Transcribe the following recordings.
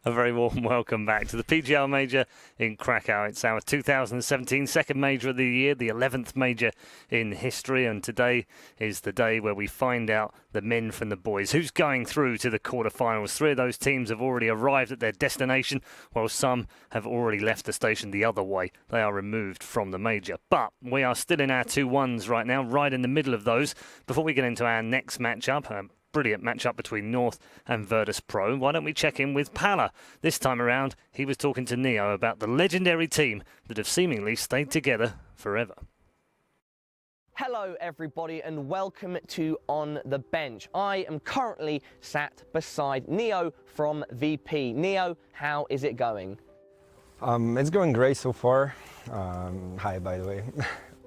A very warm welcome back to the PGL Major in Kraków. It's our 2017 second major of the year, the 11th major in history, and today is the day where we find out the men from the boys. Who's going through to the quarterfinals? Three of those teams have already arrived at their destination, while some have already left the station the other way. They are removed from the major. But we are still in our 2-1s right now, right in the middle of those. Before we get into our next matchup, brilliant matchup between North and Virtus.Pro. Why don't we check in with Pala? This time around, he was talking to Neo about the legendary team that have seemingly stayed together forever. Hello everybody and welcome to On the Bench. I am currently sat beside Neo from VP. Neo, how is it going? It's going great so far. Hi, by the way.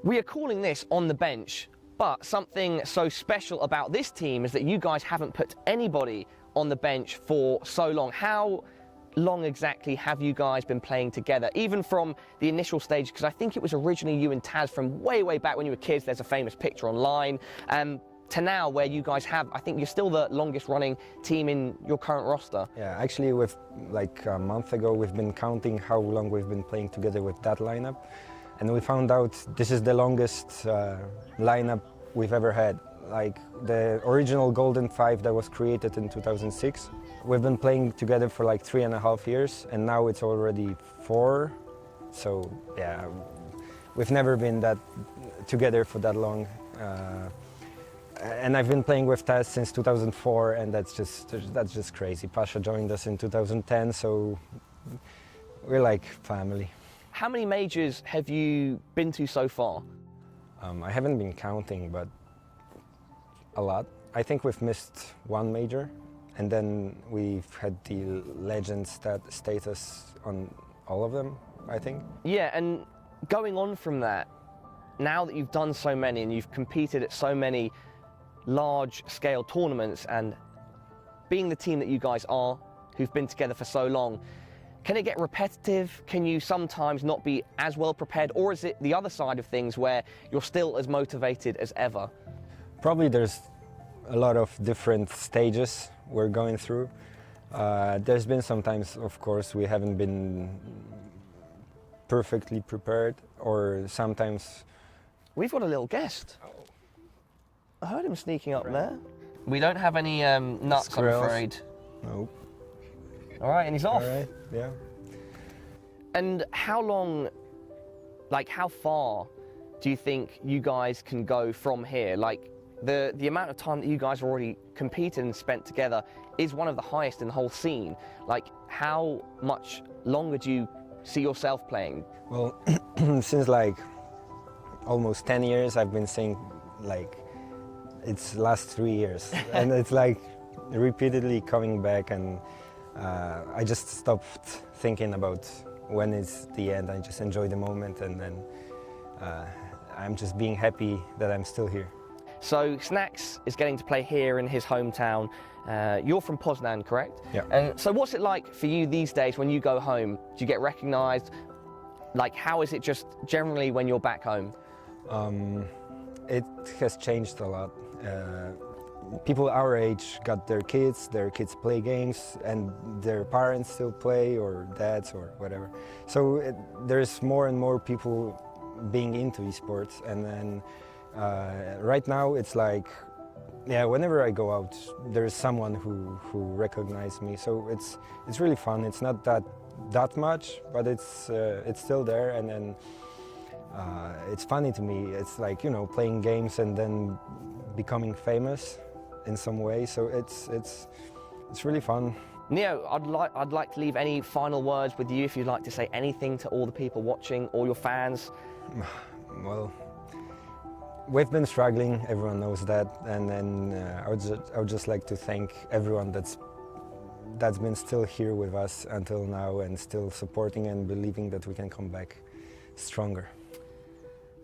We are calling this On the Bench. But something so special about this team is that you guys haven't put anybody on the bench for so long. How long exactly have you guys been playing together? Even from the initial stage, because I think it was originally you and Taz from way back when you were kids. There's a famous picture online. To now where you guys have, I think you're still the longest running team in your current roster. Yeah, actually with like a month ago, we've been counting how long we've been playing together with that lineup. And we found out this is the longest lineup we've ever had. Like the original Golden Five that was created in 2006. We've been playing together for like 3.5 years, and now it's already 4. So yeah, we've never been that together for that long. And I've been playing with Taz since 2004, and that's just crazy. Pasha joined us in 2010, so we're like family. How many majors have you been to so far? I haven't been counting, but a lot. I think we've missed one major, and then we've had the legend status on all of them, I think. Yeah, and going on from that, now that you've done so many and you've competed at so many large-scale tournaments, and being the team that you guys are, who've been together for so long, can it get repetitive? Can you sometimes not be as well prepared? Or is it the other side of things where you're still as motivated as ever? Probably there's a lot of different stages we're going through. There's been sometimes, of course, we haven't been perfectly prepared, or sometimes... We've got a little guest. I heard him sneaking up there. We don't have any nuts, I'm afraid. Nope. All right, and he's off. All right, yeah. And how long, like how far do you think you guys can go from here? Like the amount of time that you guys have already competed and spent together is one of the highest in the whole scene. Like how much longer do you see yourself playing? Well, since like almost 10 years, I've been saying like it's last 3 years. And it's like repeatedly coming back, and I just stopped thinking about when is the end. I just enjoy the moment, and then I'm just being happy that I'm still here. So Snacks is getting to play here in his hometown. You're from Poznan, correct? Yeah. And so what's it like for you these days when you go home? Do you get recognized? Like how is it just generally when you're back home? It has changed a lot. People our age got their kids play games, and their parents still play, or dads, or whatever. So there's more and more people being into esports, and then right now it's like, yeah, whenever I go out, there's someone who recognizes me. So it's really fun. It's not that much, but it's still there, and then it's funny to me. It's like, you know, playing games and then becoming famous in some way, so it's really fun. Neo, I'd like to leave any final words with you if you'd like to say anything to all the people watching, all your fans. Well, we've been struggling, everyone knows that, and then I would just like to thank everyone that's been still here with us until now, and still supporting and believing that we can come back stronger.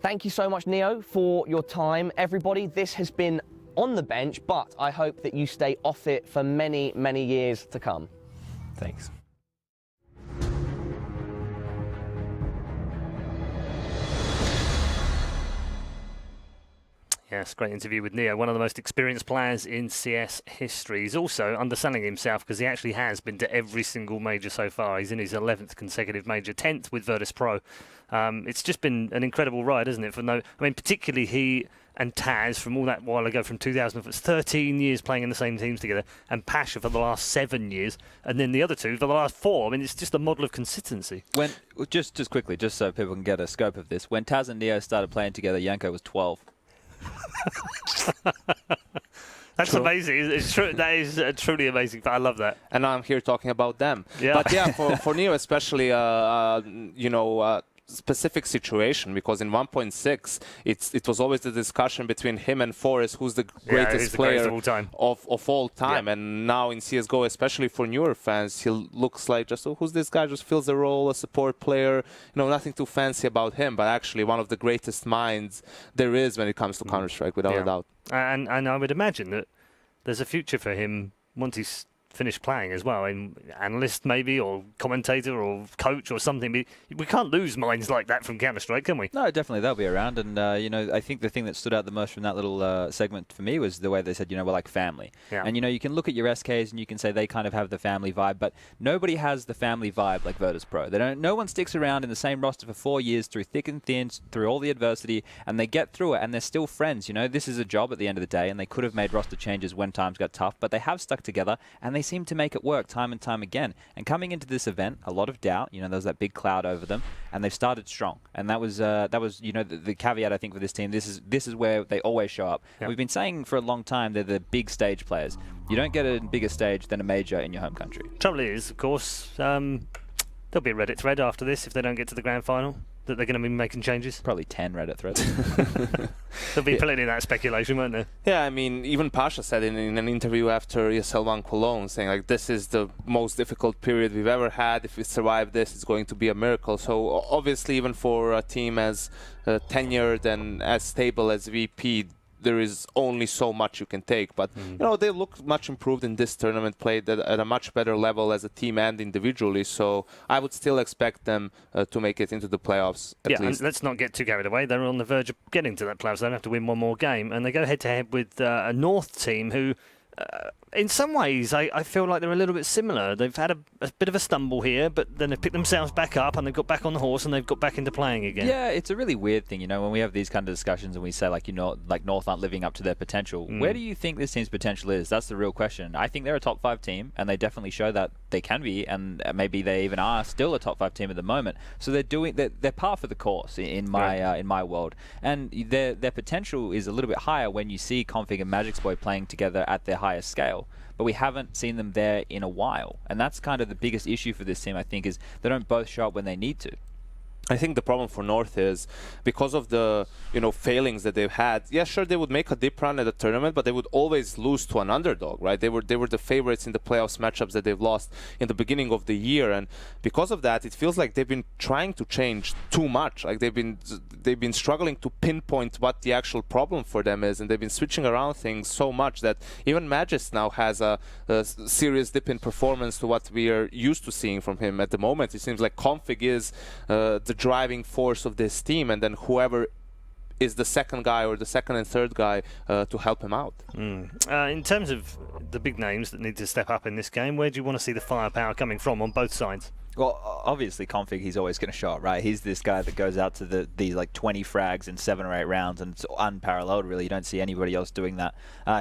Thank you so much, Neo, for your time. Everybody, this has been On the Bench, but I hope that you stay off it for many, many years to come. Thanks. Yes, great interview with Neo, one of the most experienced players in CS history. He's also underselling himself because he actually has been to every single major so far. He's in his 11th consecutive major, 10th with Virtus.Pro. It's just been an incredible ride, isn't it? Particularly he and Taz from all that while ago, from 2000, 13 years playing in the same teams together, and Pasha for the last 7 years, and then the other two for the last 4. I mean, it's just a model of consistency. Just quickly, just so people can get a scope of this, when Taz and Neo started playing together, Yanko was 12. That's true. Amazing. It's true. That is truly amazing. But I love that. And now I'm here talking about them. Yeah. But yeah, for Neo especially, specific situation, because in 1.6 it was always the discussion between him and Forrest, who's the greatest player of all time. And now in CSGO, especially for newer fans, he looks like just, who's this guy? Just fills the role, a support player, nothing too fancy about him, but actually one of the greatest minds there is when it comes to Counter-Strike, without a doubt. And I would imagine that there's a future for him once he's finished playing as well, in analyst maybe, or commentator, or coach, or something. We can't lose minds like that from Counter-Strike, can we? No, definitely they'll be around. And I think the thing that stood out the most from that little segment for me was the way they said, we're like family. Yeah. And you can look at your SKs and you can say they kind of have the family vibe, but nobody has the family vibe like Virtus.Pro. No one sticks around in the same roster for 4 years through thick and thin, through all the adversity, and they get through it, and they're still friends. This is a job at the end of the day, and they could have made roster changes when times got tough, but they have stuck together, and they seem to make it work time and time again. And coming into this event, a lot of doubt. There was that big cloud over them, and they've started strong. And that was the caveat, I think, for this team. This is where they always show up. Yep. We've been saying for a long time they're the big stage players. You don't get a bigger stage than a major in your home country. Trouble is, of course, there'll be a Reddit thread after this if they don't get to the grand final, that they're going to be making changes. Probably 10 Reddit threads. There'll be plenty of that speculation, won't there? Yeah, I mean, even Pasha said in an interview after ESL1 Cologne, saying like, this is the most difficult period we've ever had. If we survive this, it's going to be a miracle. So obviously, even for a team as tenured and as stable as VP, there is only so much you can take. But, they look much improved in this tournament, played at a much better level as a team and individually. So I would still expect them to make it into the playoffs at least. And let's not get too carried away. They're on the verge of getting to that playoffs. They don't have to win one more game. And they go head-to-head with a North team who, in some ways, I feel like they're a little bit similar. They've had a bit of a stumble here, but then they've picked themselves back up and they've got back on the horse and they've got back into playing again. Yeah, it's a really weird thing, when we have these kind of discussions and we say, like North aren't living up to their potential. Where do you think this team's potential is? That's the real question. I think they're a top 5 team, and they definitely show that they can be, and maybe they even are still a top 5 team at the moment. So they're par for the course in my world, and their potential is a little bit higher when you see Config and MagicBoy playing together at their highest scale. But we haven't seen them there in a while. And that's kind of the biggest issue for this team, I think, is they don't both show up when they need to. I think the problem for North is because of the failings that they've had. Yeah, sure, they would make a deep run at the tournament, but they would always lose to an underdog, right? They were the favorites in the playoffs matchups that they've lost in the beginning of the year, and because of that, it feels like they've been trying to change too much. Like they've been struggling to pinpoint what the actual problem for them is, and they've been switching around things so much that even Magis now has a serious dip in performance to what we are used to seeing from him at the moment. It seems like Config is the driving force of this team, and then whoever is the second guy or the second and third guy to help him out. In terms of the big names that need to step up in this game, where do you want to see the firepower coming from on both sides? Well, obviously, Config, he's always going to show up, right? He's this guy that goes out to these like 20 frags in 7 or 8 rounds, and it's unparalleled, really. You don't see anybody else doing that.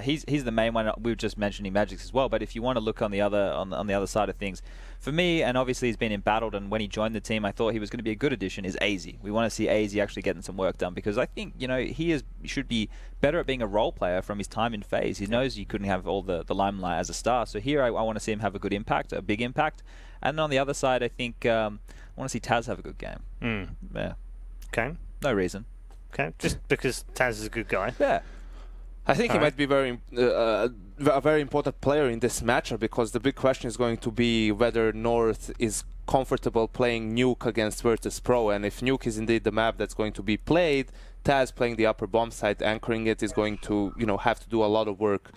He's the main one. We were just mentioning Magix as well, but if you want to look on the other side of things, for me, and obviously he's been embattled, and when he joined the team, I thought he was going to be a good addition, is AZ. We want to see AZ actually getting some work done, because I think, he should be better at being a role player from his time in FaZe. He knows you couldn't have all the limelight as a star, so here I want to see him have a good impact, a big impact. And on the other side, I think I want to see Taz have a good game. Yeah. Okay. No reason. Okay. Just because Taz is a good guy. Yeah. I think he might be a very important player in this matchup, because the big question is going to be whether North is comfortable playing Nuke against Virtus.Pro, and if Nuke is indeed the map that's going to be played, Taz playing the upper bomb site, anchoring it, is going to have to do a lot of work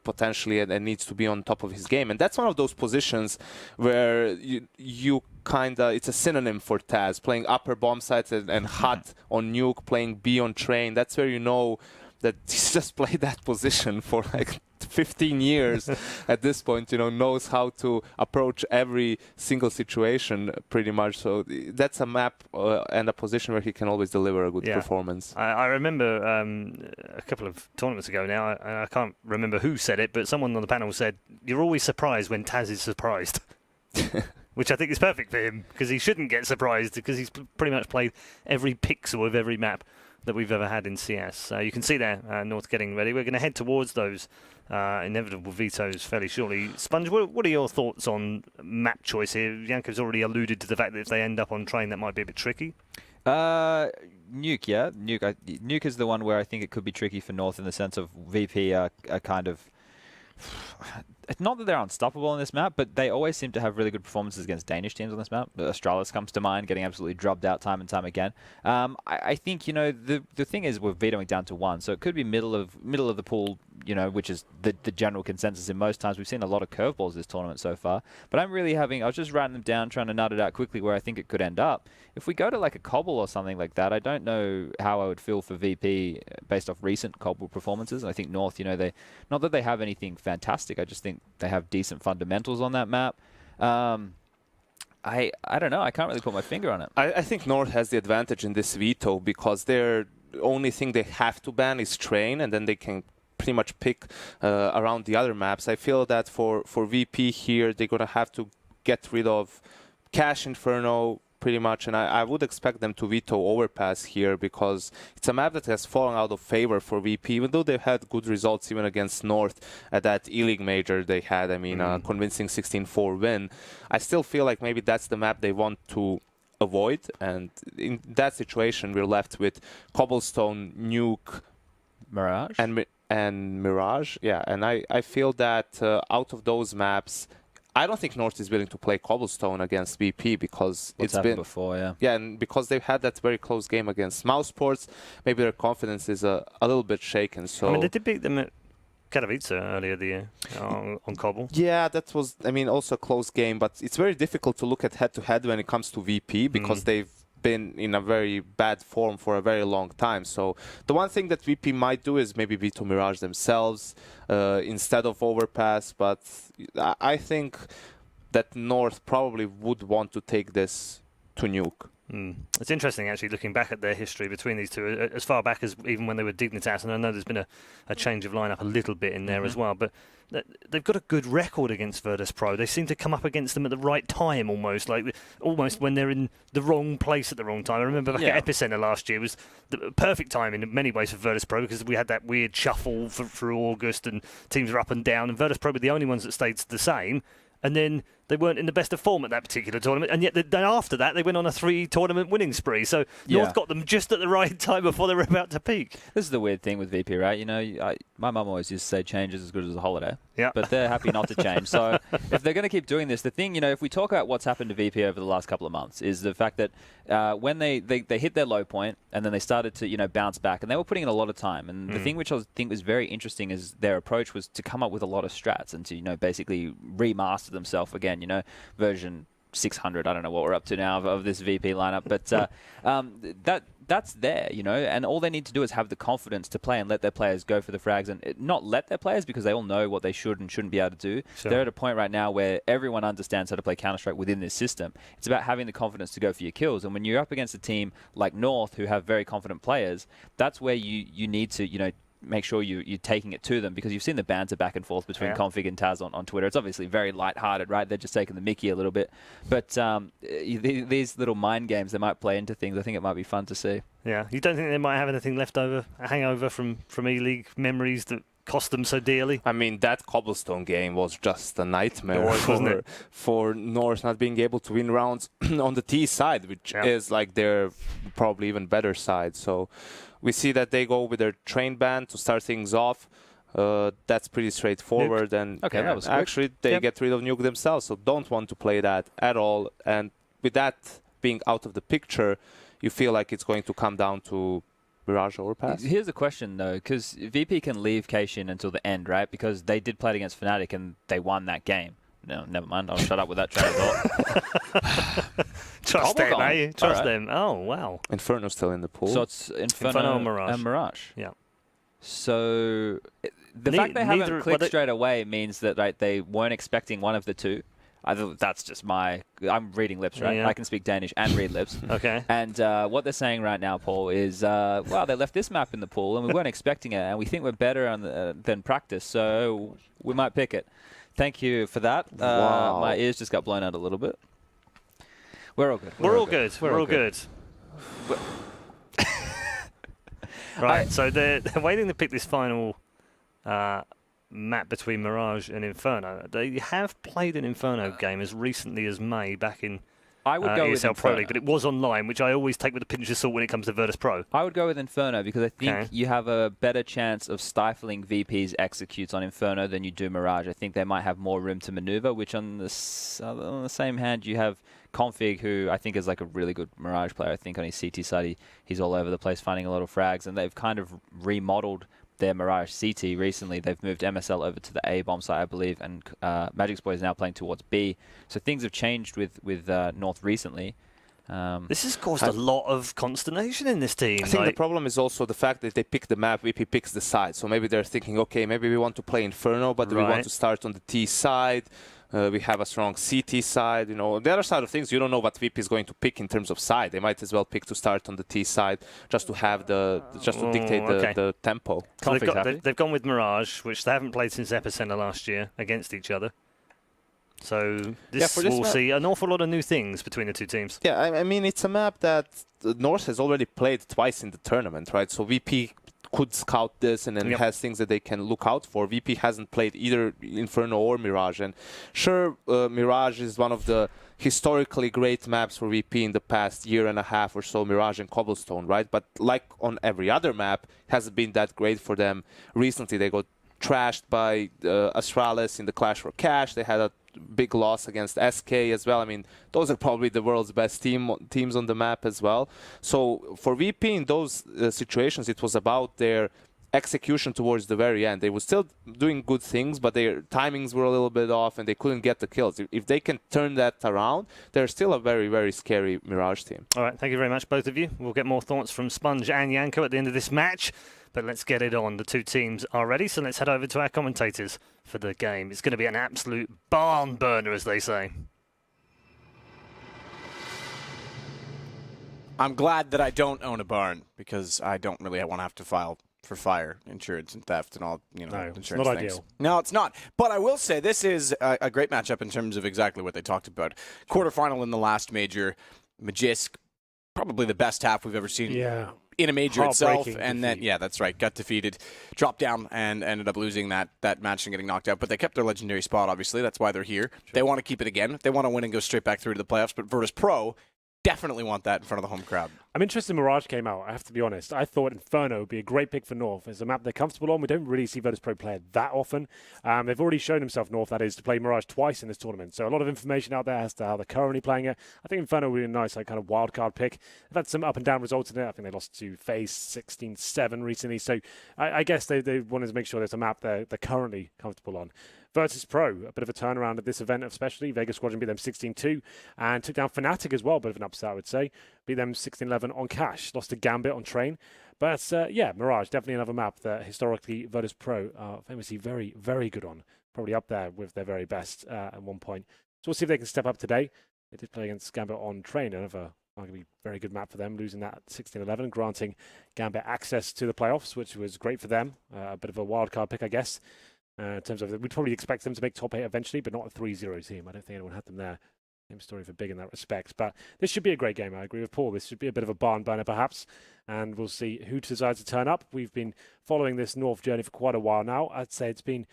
potentially, and needs to be on top of his game. And that's one of those positions where you kind of, it's a synonym for Taz, playing upper bomb sites and hot on Nuke, playing B on train. That's where that he's just played that position for like 15 years at this point, knows how to approach every single situation pretty much. So that's a map and a position where he can always deliver a good performance. I remember a couple of tournaments ago now, I can't remember who said it, but someone on the panel said, you're always surprised when Taz is surprised. Which I think is perfect for him, because he shouldn't get surprised, because he's pretty much played every pixel of every map that we've ever had in CS. You can see there, North getting ready. We're going to head towards those inevitable vetoes fairly shortly. Sponge, what are your thoughts on map choice here? Janko's already alluded to the fact that if they end up on train, that might be a bit tricky. Nuke, yeah. Nuke is the one where I think it could be tricky for North in the sense of VP are kind of... It's not that they're unstoppable on this map, but they always seem to have really good performances against Danish teams on this map. Astralis comes to mind, getting absolutely drubbed out time and time again. I think, the thing is we're vetoing down to 1, so it could be middle of the pool, which is the general consensus in most times. We've seen a lot of curveballs this tournament so far, but I was just writing them down, trying to nut it out quickly where I think it could end up. If we go to like a Cobble or something like that, I don't know how I would feel for VP based off recent Cobble performances. And I think North, not that they have anything fantastic, I just think they have decent fundamentals on that map. I don't know. I can't really put my finger on it. I think North has the advantage in this veto because the only thing they have to ban is train, and then they can pretty much pick around the other maps. I feel that for VP here, they're going to have to get rid of Cash Inferno pretty much, and I would expect them to veto Overpass here because it's a map that has fallen out of favor for VP, even though they've had good results even against North at that Eleague Major they had. I mean, a convincing 16-4 win. I still feel like maybe that's the map they want to avoid, and in that situation we're left with Cobblestone, Nuke, Mirage, and Mirage. Yeah, and I feel that out of those maps, I don't think North is willing to play Cobblestone against VP because it's been before, yeah. Yeah, and because they've had that very close game against mousesports, maybe their confidence is a little bit shaken. So I mean, they did beat them at Katowice earlier the year on Cobble. Yeah, that was, also a close game, but it's very difficult to look at head-to-head when it comes to VP because they've been in a very bad form for a very long time. So the one thing that VP might do is maybe veto Mirage themselves instead of Overpass, but I think that North probably would want to take this to Nuke. It's interesting, actually, looking back at their history between these two, as far back as even when they were Dignitas, and I know there's been a change of lineup a little bit in there as well, but they've got a good record against Virtus.Pro. They seem to come up against them at the right time, almost when they're in the wrong place at the wrong time. I remember back at Epicenter last year was the perfect time in many ways for Virtus.Pro because we had that weird shuffle through August and teams were up and down, and Virtus.Pro were the only ones that stayed the same. And then they weren't in the best of form at that particular tournament, and yet then after that they went on a 3-tournament winning spree. So North got them just at the right time before they were about to peak. This is the weird thing with VP, right? My mum always used to say change is as good as a holiday. Yeah. But they're happy not to change. So if they're going to keep doing this, the thing, if we talk about what's happened to VP over the last couple of months, is the fact that when they hit their low point and then they started to bounce back, and they were putting in a lot of time. And the thing which I think was very interesting is their approach was to come up with a lot of strats and to basically remaster themselves again. Version 600. I don't know what we're up to now of this VP lineup, but that's there, and all they need to do is have the confidence to play and let their players go for the frags, and not let their players because they all know what they should and shouldn't be able to do. Sure. They're at a point right now where everyone understands how to play Counter-Strike within this system. It's about having the confidence to go for your kills, and when you're up against a team like North who have very confident players, that's where you need to, make sure you're taking it to them, because you've seen the banter back and forth between Config and Taz on Twitter. It's obviously very light-hearted, right? They're just taking the mickey a little bit. But these little mind games, they might play into things. I think it might be fun to see. Yeah. You don't think they might have anything left over, a hangover from E-League memories that cost them so dearly? I mean, that Cobblestone game was just a nightmare for North not being able to win rounds on the T side, which is like their probably even better side. So we see that they go with their train ban to start things off. That's pretty straightforward. Nuke. And that was actually, they get rid of Nuke themselves, so don't want to play that at all. And with that being out of the picture, you feel like it's going to come down to Mirage Overpass? Here's a question, though, because VP can leave Kshin until the end, right? Because they did play it against Fnatic and they won that game. No, never mind. I'll shut up with that train of thought. Trust them, eh? Trust them. Oh, wow. Inferno's still in the pool. So it's Inferno and Mirage. And Mirage. Yeah. So the fact they haven't clicked straight away means that they weren't expecting one of the two. That's just I'm reading lips, right? Yeah. I can speak Danish and read lips. Okay. And what they're saying right now, Paul, is, well, they left this map in the pool and we weren't expecting it, and we think we're better than practice, so we might pick it. Thank you for that. Wow. My ears just got blown out a little bit. We're all good. We're all good. We're all good. Right, so they're waiting to pick this final map between Mirage and Inferno. They have played an Inferno game as recently as May back in I would go with ESL Pro Inferno. League, but it was online, which I always take with a pinch of salt when it comes to Virtus.Pro. I would go with Inferno because I think you have a better chance of stifling VP's executes on Inferno than you do Mirage. I think they might have more room to maneuver, which on the same hand, you have Config, who I think is like a really good Mirage player. I think on his CT side, he's all over the place finding a lot of frags, and they've kind of remodeled their Mirage CT recently. They've moved MSL over to the A bomb site, I believe, and Magic's Boy is now playing towards B. So things have changed with North recently. This has caused a lot of consternation in this team. I think the problem is also the fact that they pick the map, VP picks the side. So maybe they're thinking, okay, maybe we want to play Inferno, but we want to start on the T side. We have a strong CT side. You know, the other side of things, you don't know what VP is going to pick in terms of side. They might as well pick to start on the T side just to have to dictate the tempo. So they've gone with Mirage, which they haven't played since Epicenter last year against each other. So this will see an awful lot of new things between the two teams. Yeah, I mean, it's a map that North has already played twice in the tournament, right? So VP could scout this and then has things that they can look out for. VP hasn't played either Inferno or Mirage. And sure, Mirage is one of the historically great maps for VP in the past year and a half or so, Mirage and Cobblestone, right? But like on every other map, it hasn't been that great for them. Recently, they got trashed by Astralis in the Clash for Cash. They had a big loss against SK as well. I mean, those are probably the world's best teams on the map as well. So for VP in those situations, it was about their execution towards the very end. They were still doing good things, but their timings were a little bit off and they couldn't get the kills. If they can turn that around, they're still a very, very scary Mirage team. All right, thank you very much, both of you. We'll get more thoughts from Sponge and Yanko at the end of this match. But let's get it on. The two teams are ready, so let's head over to our commentators for the game. It's going to be an absolute barn burner, as they say. I'm glad that I don't own a barn, because I don't really want to have to file for fire insurance and theft and all, insurance it's not things. ideal. No, it's not. But I will say this is a great matchup in terms of exactly what they talked about. Quarterfinal in the last major, Magisk, probably the best half we've ever seen. Yeah. In a major itself, and defeat. then that's right, got defeated, dropped down, and ended up losing that match and getting knocked out. But they kept their legendary spot, obviously. That's why they're here. Sure. They want to keep it again. They want to win and go straight back through to the playoffs. But Virtus.Pro definitely want that in front of the home crowd. I'm interested Mirage came out, I have to be honest. I thought Inferno would be a great pick for North. It's a map they're comfortable on. We don't really see Virtus.Pro play it that often. They've already shown himself, North, that is, to play Mirage twice in this tournament. So a lot of information out there as to how they're currently playing it. I think Inferno would be a nice kind of wild card pick. They've had some up and down results in it. I think they lost to FaZe 16-7 recently. So I guess they wanted to make sure there's a map they're currently comfortable on. Virtus.Pro, a bit of a turnaround at this event especially. Vegas Squadron beat them 16-2 and took down Fnatic as well, a bit of an upset I would say. Beat them 16-11 on Cash, lost to Gambit on Train. But yeah, Mirage, definitely another map that historically Virtus.Pro are famously very, very good on. Probably up there with their very best at one point. So we'll see if they can step up today. They did play against Gambit on Train, another arguably very good map for them, losing that 16-11, granting Gambit access to the playoffs, which was great for them. A bit of a wild card pick, I guess. In terms of, we'd probably expect them to make top 8 eventually, but not a 3-0 team. I don't think anyone had them there. Same story for Big in that respect. But this should be a great game. I agree with Paul. This should be a bit of a barn burner, perhaps. And we'll see who decides to turn up. We've been following this North journey for quite a while now. I'd say it's been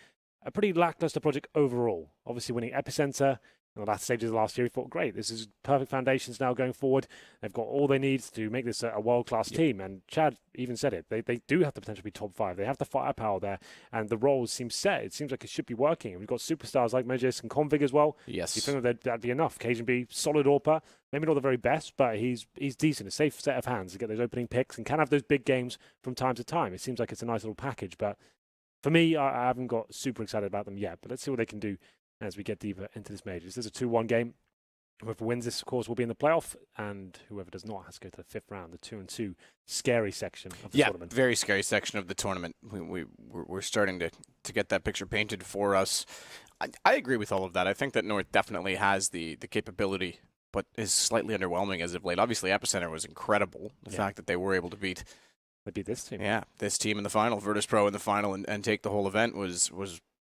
a pretty lackluster project overall. Obviously winning Epicenter in the last stages of last year, we thought, great, this is perfect foundations now going forward. They've got all they need to make this a world-class team. And Chad even said it. They do have the potential to be top 5. They have the firepower there, and the roles seem set. It seems like it should be working. We've got superstars like Magisk and Config as well. Yes. You think that'd be enough. Cajun B, solid AWPer. Maybe not the very best, but he's decent. A safe set of hands to get those opening picks and can have those big games from time to time. It seems like it's a nice little package, but for me, I haven't got super excited about them yet. But let's see what they can do as we get deeper into this major. This is a 2-1 game. Whoever wins this, of course, will be in the playoff, and whoever does not has to go to the 5th round, the 2-2 scary section of the tournament. Yeah, very scary section of the tournament. We're starting to get that picture painted for us. I agree with all of that. I think that North definitely has the capability, but is slightly underwhelming as of late. Obviously, Epicenter was incredible. The fact that they were able to beat this team. Yeah, this team in the final, Virtus.Pro in the final, and take the whole event was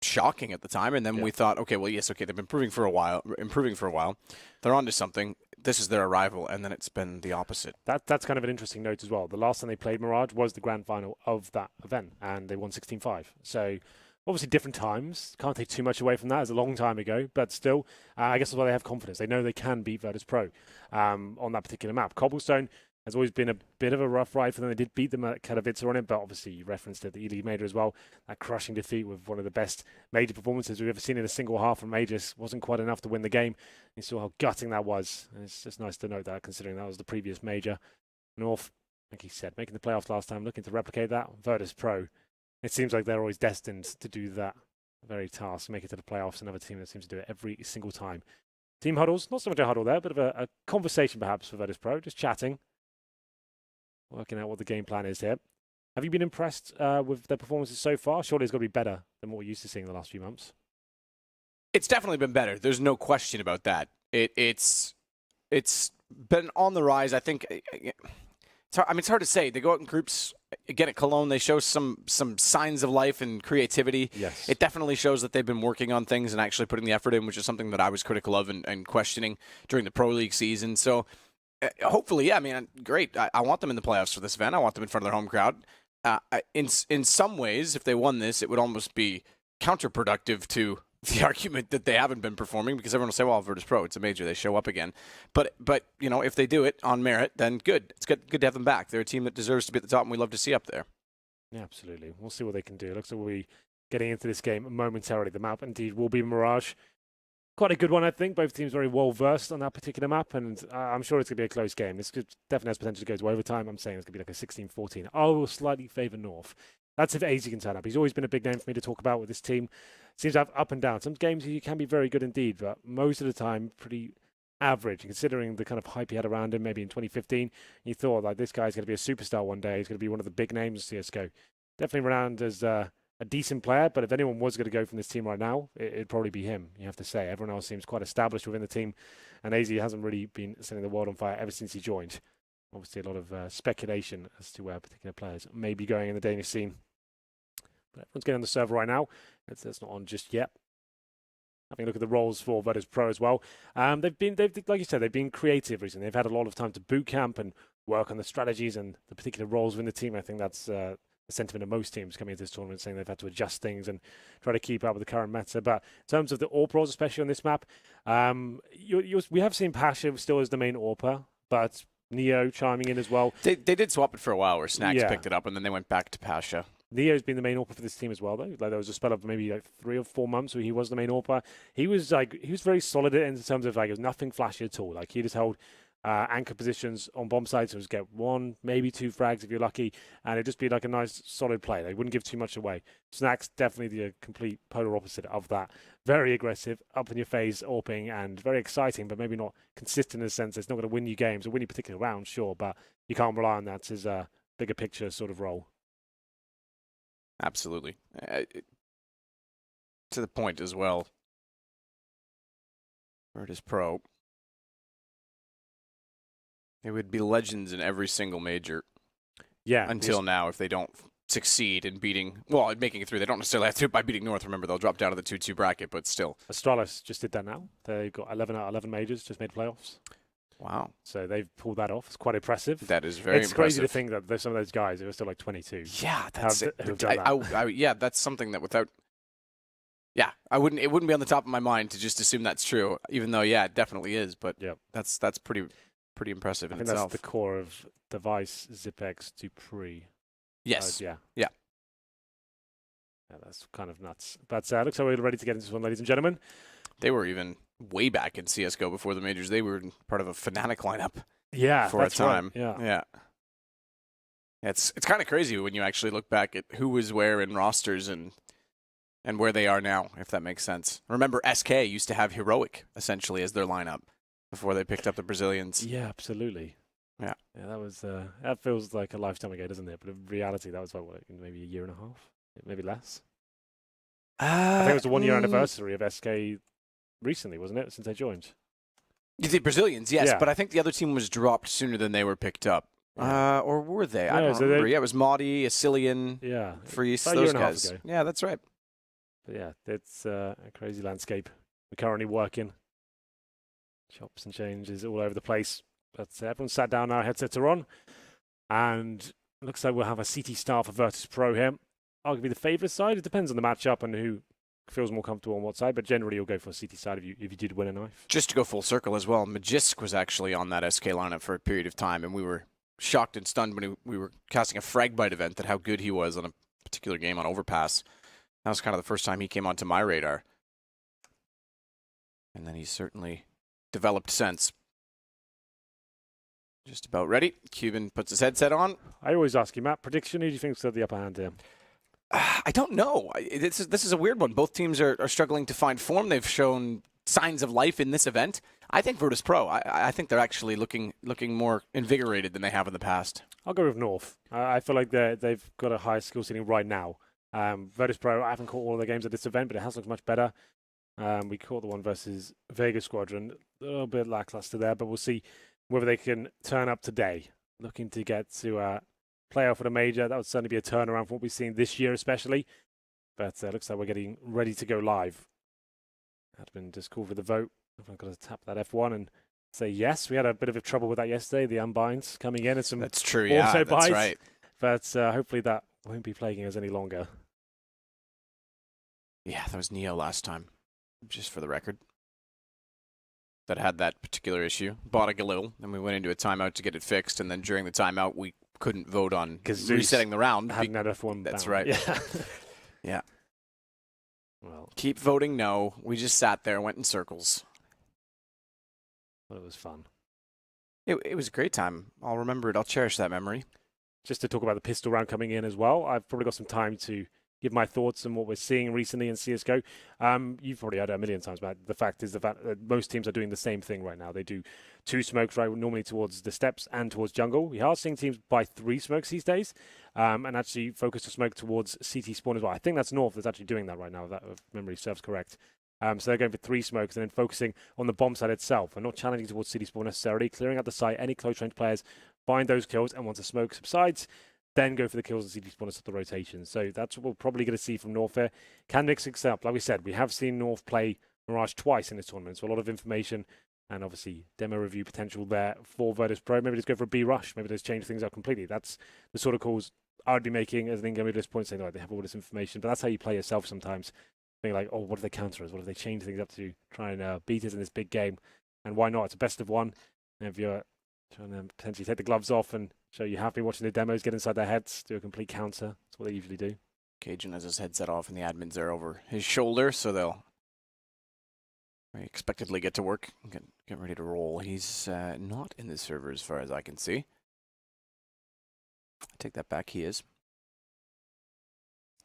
shocking at the time. And then we thought, okay, well, yes, okay, they've been improving for a while. They're onto something. This is their arrival, and then it's been the opposite. That's kind of an interesting note as well. The last time they played Mirage was the grand final of that event, and they won 16-5. So obviously different times. Can't take too much away from that. It's a long time ago, but still, I guess that's why they have confidence. They know they can beat Virtus.Pro on that particular map. Cobblestone has always been a bit of a rough ride for them. They did beat them at Katowice on it, but obviously you referenced it, the Eleague Major as well. That crushing defeat with one of the best major performances we've ever seen in a single half from Majors. Wasn't quite enough to win the game. You saw how gutting that was. And it's just nice to note that, considering that was the previous major. North, like he said, making the playoffs last time, looking to replicate that. Virtus.Pro, it seems like they're always destined to do that very task, make it to the playoffs. Another team that seems to do it every single time. Team huddles, not so much a huddle there, but of a conversation perhaps for Virtus.Pro, just chatting. Working out what the game plan is here. Have you been impressed with their performances so far? Surely it's got to be better than what we're used to seeing in the last few months. It's definitely been better. There's no question about that. It's been on the rise. I think it's hard to say. They go out in groups. Again, at Cologne, they show some signs of life and creativity. Yes. It definitely shows that they've been working on things and actually putting the effort in, which is something that I was critical of and questioning during the Pro League season. So hopefully, yeah, I mean, great. I want them in the playoffs for this event. I want them in front of their home crowd. In some ways, if they won this, it would almost be counterproductive to the argument that they haven't been performing, because everyone will say, well, Virtus.Pro, it's a major, they show up again. But you know, if they do it on merit, then good. It's good to have them back. They're a team that deserves to be at the top, and we love to see up there. Yeah, absolutely. We'll see what they can do. Looks like we'll be getting into this game momentarily. The map, indeed, will be Mirage. Quite a good one, I think. Both teams very well versed on that particular map, and I'm sure it's going to be a close game. This definitely has potential to go to overtime. I'm saying it's going to be like a 16-14. I will slightly favour North. That's if AZ can turn up. He's always been a big name for me to talk about with this team. Seems to have up and down. Some games he can be very good indeed, but most of the time pretty average. And considering the kind of hype he had around him, maybe in 2015, you thought like this guy's going to be a superstar one day. He's going to be one of the big names in CSGO. Definitely renowned as a decent player, but if anyone was going to go from this team right now, it'd probably be him, you have to say. Everyone else seems quite established within the team, and AZ hasn't really been setting the world on fire ever since he joined. Obviously, a lot of speculation as to where particular players may be going in the Danish scene. But everyone's getting on the server right now. It's not on just yet. Having a look at the roles for Virtus.Pro as well. They've like you said, they've been creative recently. They've had a lot of time to boot camp and work on the strategies and the particular roles within the team. I think that's the sentiment of most teams coming into this tournament, saying they've had to adjust things and try to keep up with the current meta. But in terms of the AWP roles, especially on this map, we have seen Pasha still as the main AWPer, but Neo chiming in as well. They did swap it for a while where Snacks picked it up, and then they went back to Pasha. Neo's been the main AWPer for this team as well, though. Like there was a spell of maybe like 3 or 4 months where he was the main AWPer. He was very solid in terms of like it was nothing flashy at all. Like he just held anchor positions on bomb sites. It was get 1, maybe 2 frags if you're lucky, and it'd just be like a nice solid play. They wouldn't give too much away. Snacks definitely the complete polar opposite of that. Very aggressive, up in your face, AWPing, and very exciting, but maybe not consistent in the sense it's not going to win you games or win you particular rounds, sure, but you can't rely on that as his bigger picture sort of role. Absolutely. To the point as well. Virtus.Pro. They would be legends in every single major. Yeah. Until now, if they don't succeed in making it through. They don't necessarily have to by beating North. Remember, they'll drop down to the 2-2 bracket, but still. Astralis just did that now. They got 11 out of 11 majors, just made playoffs. Wow. So they've pulled that off. It's quite impressive. That is very impressive. It's crazy to think that there's some of those guys who are still like 22. Yeah, that's that's something that without... Yeah, it wouldn't be on the top of my mind to just assume that's true, even though, yeah, it definitely is, but that's pretty impressive in itself. That's the core of Device, Zipex, Dupree. Yes. Yeah, that's kind of nuts. But looks like we're ready to get into this one, ladies and gentlemen. They were even way back in CSGO before the majors. They were part of a Fnatic lineup for a time. Right. Yeah. It's kind of crazy when you actually look back at who was where in rosters and where they are now, if that makes sense. Remember, SK used to have Heroic, essentially, as their lineup before they picked up the Brazilians. Yeah, absolutely. Yeah. Yeah, that was that feels like a lifetime ago, doesn't it? But in reality, that was like what, maybe a year and a half, maybe less. I think it was the 1 year anniversary of SK recently, wasn't it? Since they joined. The Brazilians, yes, Yeah. but I think the other team was dropped sooner than they were picked up. Or were they? I No, don't so remember. they- Yeah, it was Maudie, Asilian, Yeah, Freeze, about a year those and a half guys. ago. Yeah, that's right. But yeah, it's a crazy landscape. We're currently working. Chops and changes all over the place. But everyone's sat down now, headsets are on. And it looks like we'll have a CT start for Virtus.Pro here. Arguably the favourite side. It depends on the matchup and who feels more comfortable on what side. But generally, you'll go for a CT side if you did win a knife. Just to go full circle as well, Magisk was actually on that SK lineup for a period of time, and we were shocked and stunned when we were casting a frag bite event at how good he was on a particular game on Overpass. That was kind of the first time he came onto my radar. And then he's certainly developed since. Just about ready. Cuban puts his headset on. I always ask you, Matt, prediction, who do you think's got the upper hand here? I don't know. This is a weird one. Both teams are struggling to find form. They've shown signs of life in this event. I think Virtus.Pro. I think they're actually looking more invigorated than they have in the past. I'll go with North. I feel like they've got a high skill ceiling right now. Virtus.Pro, I haven't caught all of the games at this event, but it has looked much better. We caught the one versus Vega Squadron. A little bit lackluster there, but we'll see whether they can turn up today. Looking to get to playoff for the major. That would certainly be a turnaround from what we've seen this year, especially. But looks like we're getting ready to go live. Admin just called for the vote. I've got to tap that F1 and say yes. We had a bit of a trouble with that yesterday. The unbinds coming in and some That's true. Yeah, auto that's buys. right. But hopefully that won't be plaguing us any longer. Yeah, that was Neo last time, just for the record. That had that particular issue. Bought a Galil, and we went into a timeout to get it fixed, and then during the timeout, we couldn't vote on resetting the round. Hadn't had F1 That's bound. right. Yeah. Yeah. Well, Keep voting no. We just sat there, went in circles. it was fun. It was a great time. I'll remember it. I'll cherish that memory. Just to talk about the pistol round coming in as well, I've probably got some time to give my thoughts on what we're seeing recently in CSGO. You've probably heard it a million times, but the fact is that most teams are doing the same thing right now. They do 2 smokes, right, normally towards the steps and towards jungle. We are seeing teams buy 3 smokes these days and actually focus the smoke towards CT spawn as well. I think that's North that's actually doing that right now, if memory serves correct. So they're going for 3 smokes and then focusing on the bomb side itself and not challenging towards city spawn necessarily, clearing out the site, any close range players, find those kills, and once the smoke subsides, then go for the kills and city spawn and stop the rotation. So that's what we're probably going to see from North here. Can mix things up. Like we said, we have seen North play Mirage twice in this tournament, so a lot of information and obviously demo review potential there for Virtus.Pro. Maybe just go for a B rush. Maybe just change things up completely. That's the sort of calls I would be making as an in-game at this point, saying, oh, they have all this information. But that's how you play yourself sometimes. Being like, oh, what if they counter us? What if they change things up to try and beat us in this big game? And why not? It's a best of one. And if you're trying to potentially take the gloves off and show you have been watching the demos, get inside their heads, do a complete counter. That's what they usually do. Cajun has his headset off and the admins are over his shoulder, so they'll very expectedly get to work and get ready to roll. He's not in the server as far as I can see. I take that back, he is.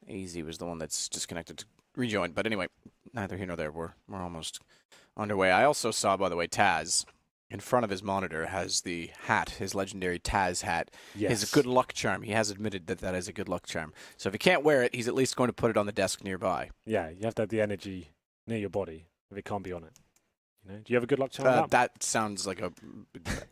AZ was the one that's disconnected to rejoin, but anyway, neither here nor there. We're almost underway. I also saw, by the way, Taz in front of his monitor has the hat, his legendary Taz hat. Yes. His good luck charm. He has admitted that that is a good luck charm. So if he can't wear it, he's at least going to put it on the desk nearby. Yeah, you have to have the energy near your body if it can't be on it. You know? Do you have a good luck charm? That sounds like a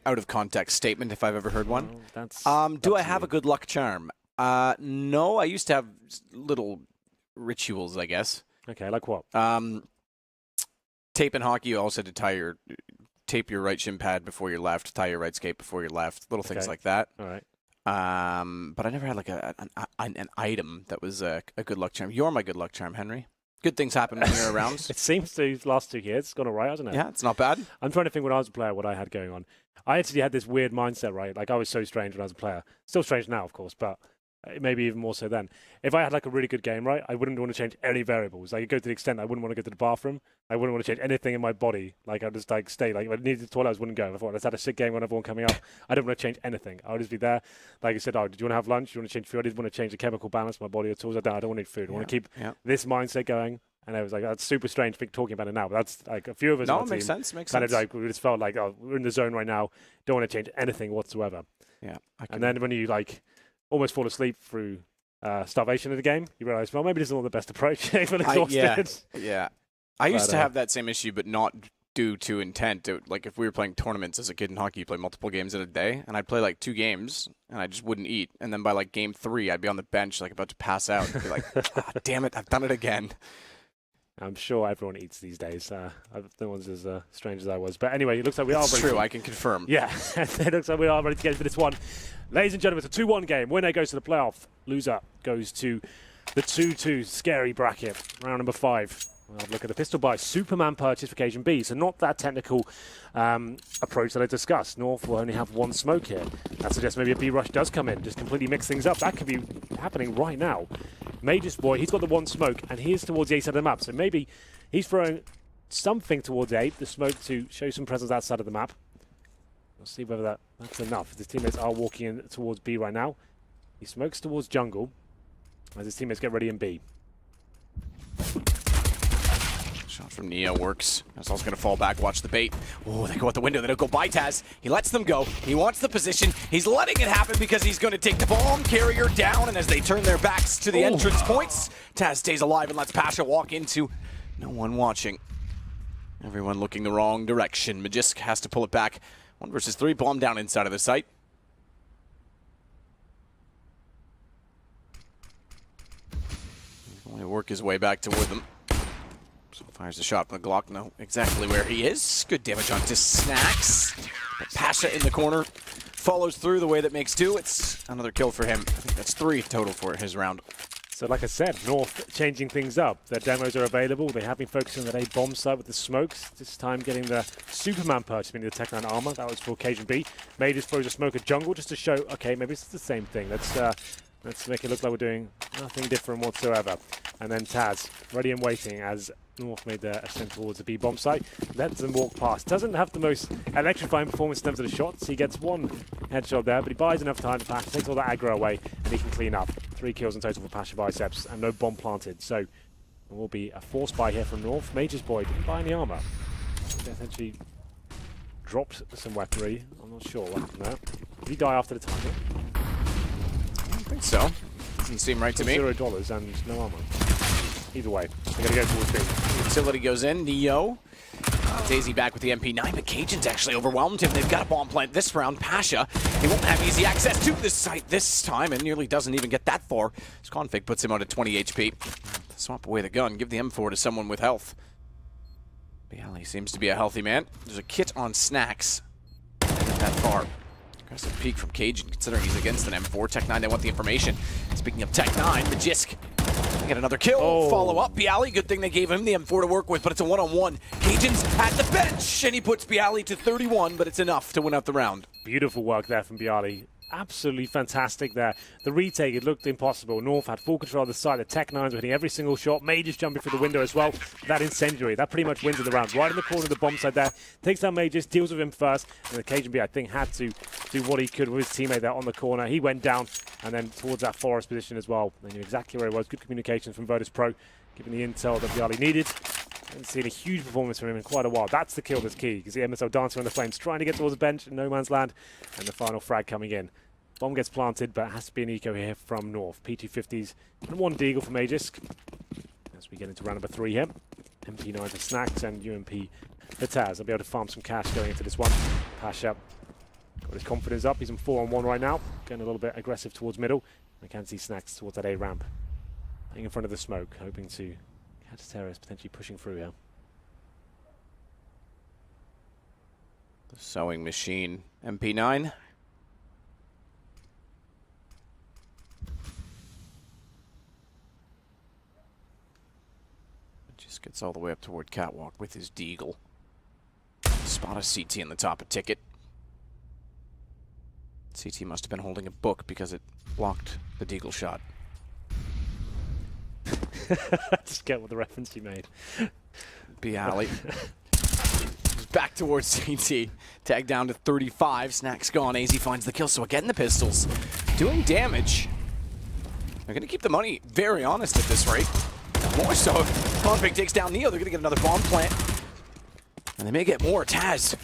out of context statement if I've ever heard one. Well, that's Do I have a good luck charm? No, I used to have little rituals, I guess. Okay, like what? Tape in hockey, you also had to tape your right shin pad before your left, tie your right skate before your left, little things like that. All right. But I never had like an item that was a good luck charm. You're my good luck charm, Henry. Good things happen when you're around. It seems to last 2 years. It's gone all right, hasn't it? Yeah, it's not bad. I'm trying to think when I was a player what I had going on. I actually had this weird mindset, right? Like I was so strange when I was a player. Still strange now, of course, but maybe even more so then. If I had like a really good game, right, I wouldn't want to change any variables. Like, I'd go to the extent I wouldn't want to go to the bathroom. I wouldn't want to change anything in my body. Like, I'd just like stay. Like, if I needed the toilet, I wouldn't go. If I thought let's had a sick game on everyone coming up, I don't want to change anything. I would just be there. Like I said, oh, did you want to have lunch? Do you want to change food? I didn't want to change the chemical balance of my body at all. I don't want any food. I want to keep this mindset going. And I was like, that's super strange talking about it now, but that's like a few of us on the makes team sense. Makes kind sense. of like, we just felt like, oh, we're in the zone right now. Don't want to change anything whatsoever. Yeah. And then when you like almost fall asleep through starvation of the game, you realize, well, maybe this is not the best approach. I feel exhausted. Yeah. I used to have that same issue, but not due to intent. Like if we were playing tournaments as a kid in hockey, you play multiple games in a day, and I'd play like 2 games, and I just wouldn't eat. And then by like game 3, I'd be on the bench, like about to pass out. I'd be like, damn it, I've done it again. I'm sure everyone eats these days. No one's as strange as I was. But anyway, it looks like we are ready. It's true, I can confirm. Yeah, it looks like we are ready to get into this one. Ladies and gentlemen, it's a 2-1 game. Winner goes to the playoff. Loser goes to the 2-2 scary bracket. Round number 5. We'll have a look at the pistol buy. Superman purchase for Cajun B. So not that technical approach that I discussed. North will only have 1 smoke here. That suggests maybe a B rush does come in, just completely mix things up. That could be happening right now. Major's boy, he's got the 1 smoke, and he's towards the A side of the map. So maybe he's throwing something towards A, the smoke to show some presence outside of the map. We'll see whether that's enough. His teammates are walking in towards B right now. He smokes towards jungle as his teammates get ready in B. Shot from Neo works. That's also going to fall back. Watch the bait. Oh, they go out the window. They don't go by Taz. He lets them go. He wants the position. He's letting it happen because he's going to take the bomb carrier down. And as they turn their backs to the entrance points, Taz stays alive and lets Pasha walk into no one watching. Everyone looking the wrong direction. Magisk has to pull it back. 1 versus 3. Bomb down inside of the site. He's going to work his way back toward them. So fires a shot from the Glock. Know exactly where he is. Good damage onto Snacks. But Pasha in the corner follows through the way that makes 2. It's another kill for him. I think that's 3 total for his round. So like I said, North changing things up. Their demos are available. They have been focusing on that A bomb site with the smokes. This time getting the Superman purchase, meaning the Tech 9 armor. That was for Cajun B. Majors throws a smoke at jungle just to show, okay, maybe it's the same thing. Let's make it look like we're doing nothing different whatsoever. And then Taz, ready and waiting as North made their ascent towards the B bomb site. Lets them walk past. Doesn't have the most electrifying performance in terms of the shots. He gets 1 headshot there, but he buys enough time to Pasha, takes all that aggro away, and he can clean up. 3 kills in total for Pasha Biceps, and no bomb planted. So it will be a force buy here from North. Major's boy didn't buy any armor. He essentially dropped some weaponry. I'm not sure what happened there. Did he die after the target? I don't think so. Doesn't seem right to me. $0 and no armor. Either way, they're going to go towards B. Utility goes in. Neo. Daisy back with the MP9, but Cajun's actually overwhelmed him. They've got a bomb plant this round. Pasha, he won't have easy access to this site this time and nearly doesn't even get that far. His config puts him out at 20 HP. Swap away the gun. Give the M4 to someone with health. Bialy seems to be a healthy man. There's a kit on Snacks. Not that far. Aggressive peek from Cajun, considering he's against an M4. Tech 9, they want the information. Speaking of Tech 9, Magisk. Get another kill. Follow up. Bialy, good thing they gave him the M4 to work with, but it's a 1-on-1. Cajun's at the bench, and he puts Bialy to 31, but it's enough to win out the round. Beautiful work there from Bialy. Absolutely fantastic there. The retake, it looked impossible. North had full control of the side. The Tech 9s were hitting every single shot. Majors jumping through the window as well. That incendiary, that pretty much wins in the round. Right in the corner of the bomb side there. Takes down Majors, deals with him first. And the Cajun B, I think, had to do what he could with his teammate there on the corner. He went down and then towards that forest position as well. They knew exactly where he was. Good communications from Virtus.Pro, giving the intel that Bialy needed. Haven't seen a huge performance from him in quite a while. That's the kill that's key. You can see MSL dancing on the flames, trying to get towards the bench in no man's land. And the final frag coming in. Bomb gets planted, but it has to be an eco here from North. P250s and 1 deagle for Magisk. As we get into round number 3 here. MP9 for Snacks and UMP for Taz. They'll be able to farm some cash going into this one. Pasha got his confidence up. He's on 4-on-1 right now. Getting a little bit aggressive towards middle. I can see Snacks towards that A ramp. Hanging in front of the smoke, hoping to catch Terrace potentially pushing through here. The sewing machine. MP9. Just gets all the way up toward Catwalk with his deagle. Spot a CT in the top of Ticket. CT must have been holding a book because it blocked the deagle shot. Just get what the reference you made. Bialy. Back towards CT. Tag down to 35. Snacks gone. AZ finds the kill. So again, the pistols doing damage. They're going to keep the money very honest at this rate. More so Config takes down Neo. They're going to get another bomb plant. And they may get more. Taz,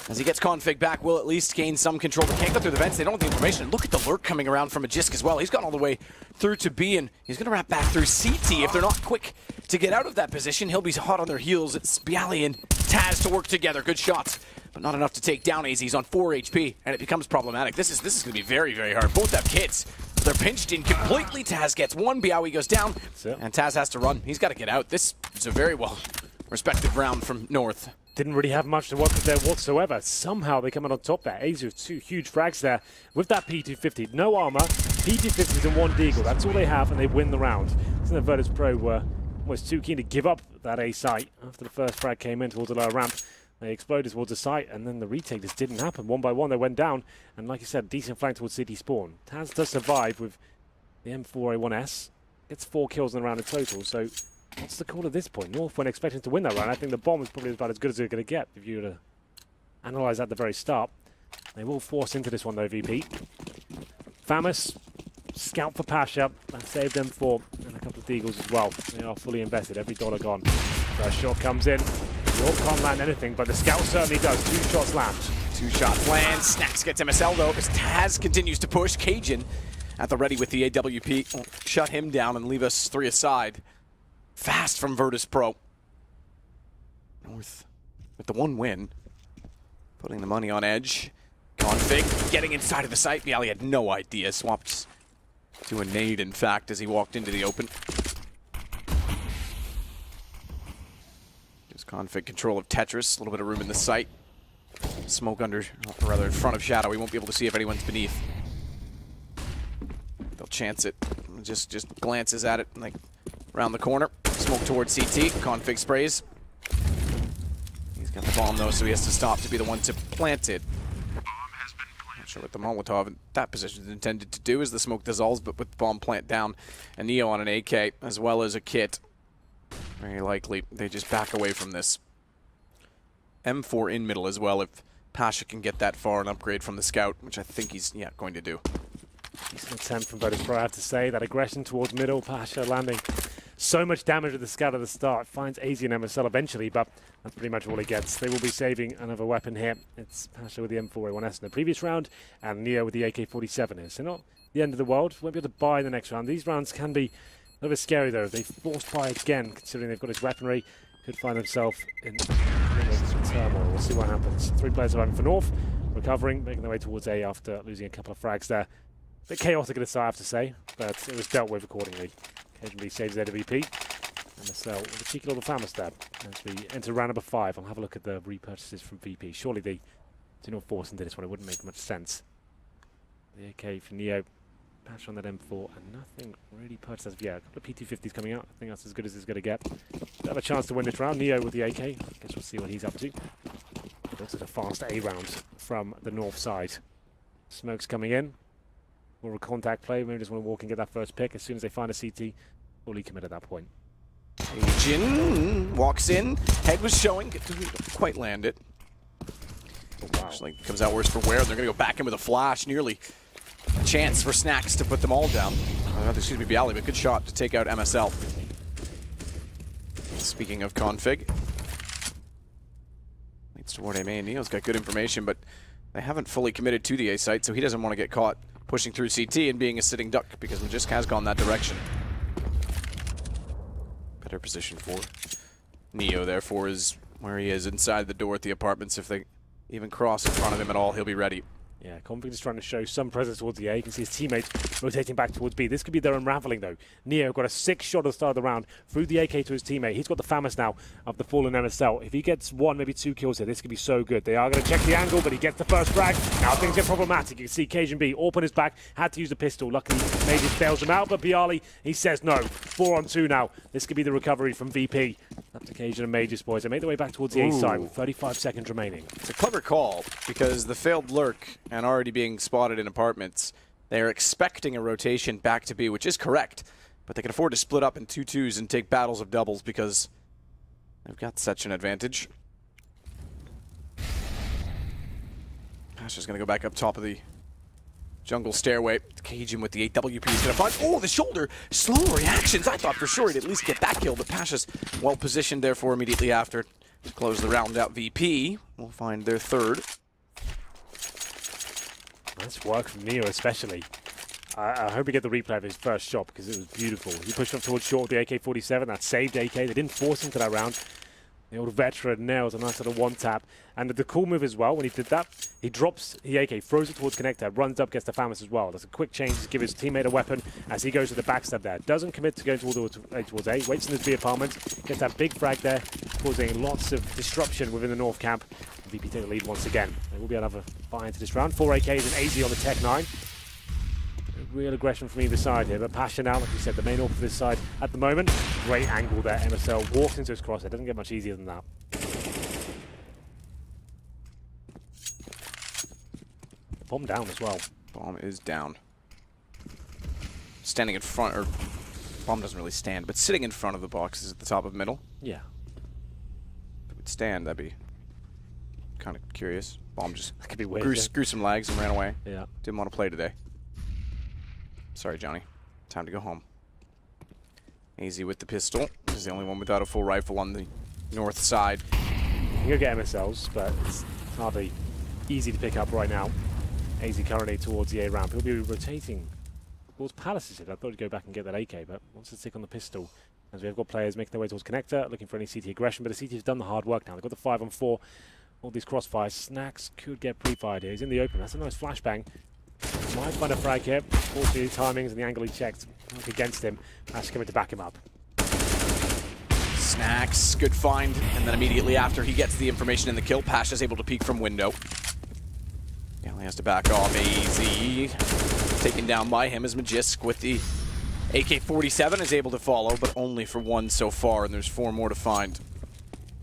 as he gets Config back, will at least gain some control. They can't go through the vents. They don't have the information. Look at the lurk coming around from a Jisk as well. He's gone all the way through to B, and he's going to wrap back through CT. If they're not quick to get out of that position, he'll be hot on their heels. It's Bialy and Taz to work together. Good shots, but not enough to take down AZ. He's on 4 HP, and it becomes problematic. This is going to be very, very hard. Both have kits. They're pinched in completely. Taz gets one. Bialy goes down, and Taz has to run. He's got to get out. This is a very well respected round from North. Didn't really have much to work with there whatsoever. Somehow they come out on top there. AZ with 2 huge frags there with that P250. No armor, P250s and 1 deagle. That's all they have, and they win the round. So the Virtus.Pro were almost too keen to give up that A site after the first frag came in towards the lower ramp. They exploded towards the site, and then the retake just didn't happen. One by one, they went down, and like you said, decent flank towards City spawn. Taz does survive with the M4A1S. Gets 4 kills in the round in total, so what's the call at this point? North weren't expecting to win that round. I think the bomb is probably about as good as they're going to get if you were to analyse at the very start. They will force into this one though, VP. Famous, scout for Pasha. That saved them for and a couple of deagles as well. They are fully invested, every dollar gone. First shot comes in. York can't land anything, but the scout certainly does. 2 shots land. 2 shots land. Snacks gets MSL though, as Taz continues to push. Cajun at the ready with the AWP. Will shut him down and leave us 3 aside. Fast from Virtus.Pro. North with the 1 win. Putting the money on edge. Config getting inside of the site. Bialy had no idea. Swapped to a nade, in fact, as he walked into the open. Gives Config control of Tetris. A little bit of room in the site. Smoke under, or rather in front of Shadow. We won't be able to see if anyone's beneath. They'll chance it. Just glances at it, like around the corner. Smoke towards CT. Config sprays. He's got the bomb though, so he has to stop to be the one to plant it. Not sure what the Molotov in that position is intended to do as the smoke dissolves, but with the bomb plant down and Neo on an AK as well as a kit, very likely they just back away from this. M4 in middle as well if Pasha can get that far and upgrade from the scout, which I think he's going to do. Decent attempt from Virtus.Pro, I have to say. That aggression towards middle, Pasha landing so much damage with the scout at the start. Finds AZ and MSL eventually, but that's pretty much all he gets. They will be saving another weapon here. It's Pasha with the M4A1S in the previous round, and Neo with the AK-47 here. So not the end of the world. Won't be able to buy in the next round. These rounds can be a little bit scary, though. They forced buy again, considering they've got his weaponry. Could find themselves in turmoil. We'll see what happens. 3 players surviving for North, recovering, making their way towards A after losing a couple of frags there. A bit chaotic at the start, I have to say, but it was dealt with accordingly. Occasionally saves AWP. MSL with a cheeky little famous stab as we enter round number 5. I'll have a look at the repurchases from VP. Surely they do not force into this one. It wouldn't make much sense. The AK for Neo. Patch on that M4 and nothing really purchased as of yet. A couple of P250s coming out. I think that's as good as it's going to get. They have a chance to win this round. Neo with the AK. I guess we'll see what he's up to. Looks like a fast A round from the north side. Smoke's coming in. More of a contact play. Maybe just want to walk and get that first pick. As soon as they find a CT, fully commit at that point. Jin walks in. Head was showing. Didn't quite land it. Oh, wow. Actually comes out worse for wear. They're going to go back in with a flash. Nearly a chance for Snacks to put them all down. Excuse me, Bialy, but good shot to take out MSL. Speaking of config. Leads toward A main. Neo's got good information, but they haven't fully committed to the A site, so he doesn't want to get caught pushing through CT and being a sitting duck because Magisk has gone that direction. Better position for Neo, therefore, is where he is inside the door at the apartments. If they even cross in front of him at all, he'll be ready. Yeah, Config is trying to show some presence towards the A. You can see his teammates rotating back towards B. This could be their unraveling, though. Neo got a 6 shot at the start of the round, threw the AK to his teammate. He's got the famous now of the fallen MSL. If he gets 1, maybe 2 kills here, this could be so good. They are going to check the angle, but he gets the first frag. Now things get problematic. You can see Cajun B all on his back, had to use the pistol. Luckily, Major bails him out, but Bialy, he says no. 4 on 2 now. This could be the recovery from VP. Up to Cajun and Major's boys. They make their way back towards the A side with 35 seconds remaining. It's a clever call because the failed lurk and already being spotted in apartments, they're expecting a rotation back to B, which is correct, but they can afford to split up in 2-2s and take battles of doubles because they've got such an advantage. Pasha's going to go back up top of the Jungle stairway. Cajun with the 8WP is going to find. Oh, the shoulder. Slow reactions. I thought for sure he'd at least get that kill, but Pasha's well positioned, therefore, immediately after to close the round out. VP will find their third. Nice work from Neo, especially. I hope we get the replay of his first shot because it was beautiful. He pushed up towards short with the AK-47. That saved AK. They didn't force him to that round. The old veteran nails a nice little one-tap. And the cool move as well, when he did that, he drops the AK, throws it towards connector, runs up, gets the FAMAS as well. That's a quick change to give his teammate a weapon as he goes to the backstab there. Doesn't commit to going towards A, waits in his B apartment, gets that big frag there, causing lots of disruption within the North camp. VP take the lead once again. There will be another buy into this round. 4 AKs and AZ on the Tech 9. Real aggression from either side here, but Pasha now, like we said, the main orb for this side at the moment. Great angle there. MSL walks into his crosshair. Doesn't get much easier than that. Bomb down as well. Bomb is down. Standing in front, or bomb doesn't really stand, but sitting in front of the boxes at the top of middle. Yeah. If it would stand, that'd be kind of curious. Bomb just That could be weird. grew some legs and ran away. Yeah. Didn't want to play today. Sorry, Johnny. Time to go home. AZ with the pistol. He's the only one without a full rifle on the north side. You can go get MSLs, but it's hardly easy to pick up right now. AZ currently towards the A ramp. He'll be rotating towards Palaces. I thought he'd go back and get that AK, but wants to stick on the pistol. As we've got players making their way towards connector, looking for any CT aggression, but the CT has done the hard work now. They've got the 5-on-4. All these crossfires. Snacks could get pre-fired here. He's in the open. That's a nice flashbang. Might find a frag here. Fortunately, the timings and the angle he checked work against him. Ash coming to back him up. Snacks, good find. And then immediately after he gets the information in the kill, Pasha's able to peek from window. He only has to back off. AZ taken down by him as Magisk with the AK-47 is able to follow, but only for one so far, and there's 4 more to find.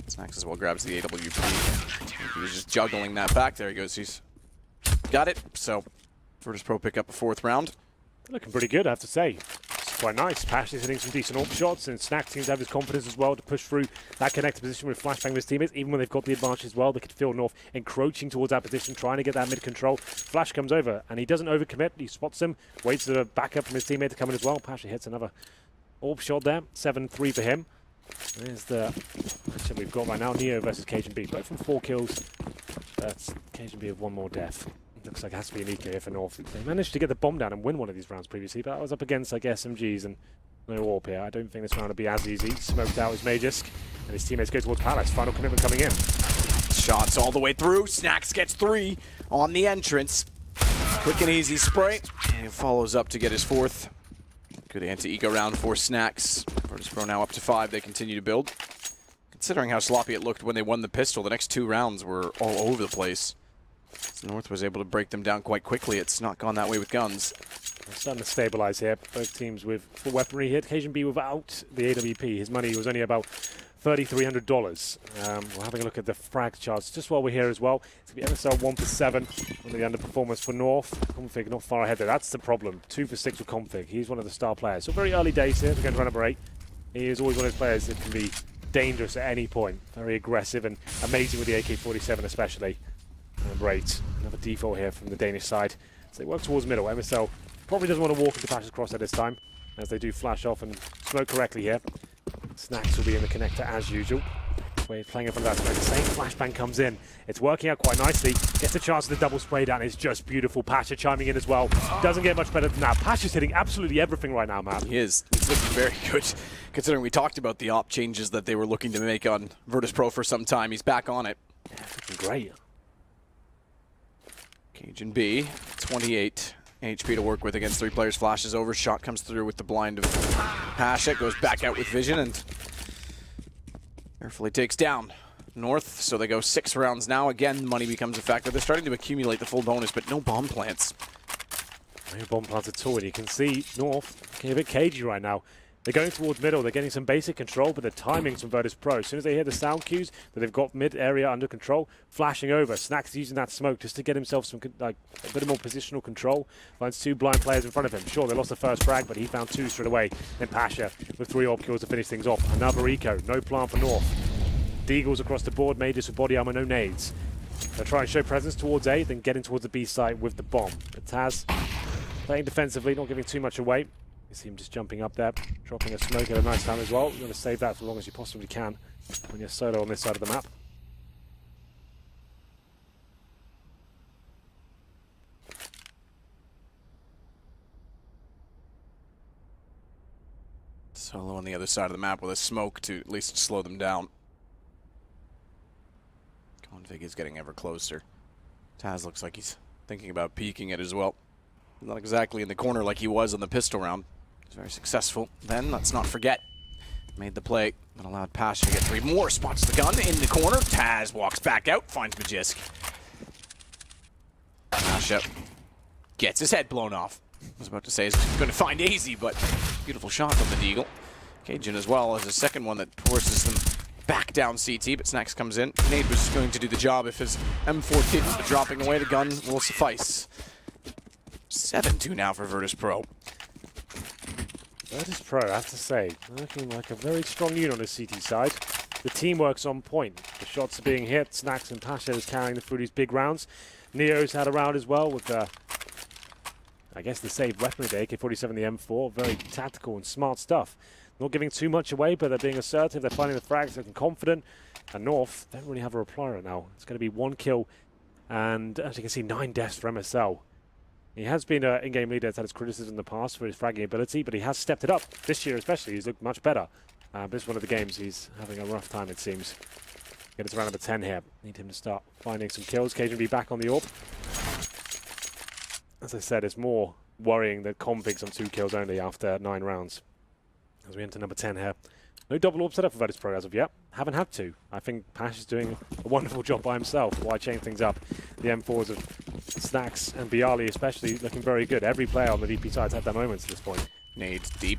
Snacks as well grabs the AWP. He was just juggling that back. There he goes. He's got it. So Virtus.Pro pick up a 4th round. Looking pretty good, I have to say. It's quite nice. Pash is hitting some decent AWP shots, and Snack seems to have his confidence as well to push through that connected position with flashbang with his teammates. Even when they've got the advantage as well, they could feel North encroaching towards that position, trying to get that mid control. Flash comes over, and he doesn't overcommit. He spots him, waits for the backup from his teammate to come in as well. Pasha hits another AWP shot there. 7-3 for him. There's the matchup we've got right now. Neo versus Cajun both from 4 kills. That's Cajun with 1 more death. Looks like it has to be an eco here for North. They managed to get the bomb down and win one of these rounds previously, but I was up against like SMGs and no AWP here. I don't think this round will be as easy. Smoked out is Magisk, and his teammates go towards Palace. Final commitment coming in. Shots all the way through. Snacks gets 3 on the entrance. Quick and easy spray. And he follows up to get his 4th. Good anti-eco round for Snacks. Virtus.Pro now up to 5. They continue to build. Considering how sloppy it looked when they won the pistol, the next 2 rounds were all over the place. North was able to break them down quite quickly. It's not gone that way with guns. They're starting to stabilize here. Both teams with full weaponry here. Cajun without the AWP. His money was only about $3,300. We're having a look at the frag charts just while we're here as well. It's going to be MSL 1 for 7 on the underperformance for North. Config not far ahead there. That's the problem. 2 for 6 with Config. He's one of the star players. So very early days here. They're going to run number 8. He is always one of those players that can be dangerous at any point. Very aggressive and amazing with the AK-47 especially. Number 8. Another default here from the Danish side. So they work towards middle. MSL probably doesn't want to walk into Pasha's cross at this time, as they do flash off and smoke correctly here. Snacks will be in the connector as usual. We're playing in front of that smoke. The same flashbang comes in. It's working out quite nicely. Gets a chance of the double spray down. It's just beautiful. Pasha chiming in as well. Doesn't get much better than that. Pasha's hitting absolutely everything right now, man. He is. He's looking very good, considering we talked about the op changes that they were looking to make on Virtus.Pro for some time. He's back on it. Yeah, looking great. Cajun B, 28 HP to work with against 3 players. Flashes over. Shot comes through with the blind of Pasha. Goes back out with vision and carefully takes down North. So they go 6 rounds now. Again, money becomes a factor. They're starting to accumulate the full bonus, but no bomb plants. No bomb plants at all. And you can see North getting a bit cagey right now. They're going towards middle. They're getting some basic control, but the timings from Virtus.Pro. As soon as they hear the sound cues that they've got mid area under control, flashing over. Snacks using that smoke just to get himself some like a bit more positional control. Finds 2 blind players in front of him. Sure, they lost the first frag, but he found 2 straight away. Then Pasha with 3 AWP kills to finish things off. Another eco. No plan for North. Deagles across the board. Majors with body armor, no nades. They'll try and show presence towards A, then get in towards the B site with the bomb. But Taz playing defensively, not giving too much away. You see him just jumping up there, dropping a smoke at a nice time as well. You're going to save that for as long as you possibly can when you're solo on this side of the map. Solo on the other side of the map with a smoke to at least slow them down. Config is getting ever closer. Taz looks like he's thinking about peeking it as well. Not exactly in the corner like he was on the pistol round. He's very successful. Then, let's not forget, made the play and allowed Pasha to get 3 more. Spots the gun in the corner. Taz walks back out, finds Magisk. Pasha gets his head blown off. I was about to say he's going to find AZ, but beautiful shot from the Deagle. Cajun as well as a second one that forces them back down CT, but Snacks comes in. Nade was going to do the job if his M4 didn't, but dropping away the gun will suffice. 7-2 now for Virtus.Pro. Virtus.Pro, I have to say, looking like a very strong unit on the CT side. The teamwork's on point. The shots are being hit. Snacks and Pasha is carrying them through these big rounds. Neo's had a round as well with I guess the saved weaponry, the AK-47, the M4. Very tactical and smart stuff. Not giving too much away, but they're being assertive. They're finding the frags, they're looking confident. And North don't really have a reply right now. It's going to be 1 kill and, as you can see, 9 deaths for MSL. He has been an in-game leader that's had his criticism in the past for his fragging ability, but he has stepped it up. This year especially, he's looked much better. But this is one of the games he's having a rough time, it seems. Get us around number 10 here. Need him to start finding some kills. Cajun be back on the AWP. As I said, it's more worrying that Config's on 2 kills only after 9 rounds. As we enter number 10 here. No double AWP set up for Virtus.Pro as of yet. Haven't had to. I think Pash is doing a wonderful job by himself. Why change things up? The M4s of Snacks and Bialy especially looking very good. Every player on the DP side's had their moments at this point. Nades deep.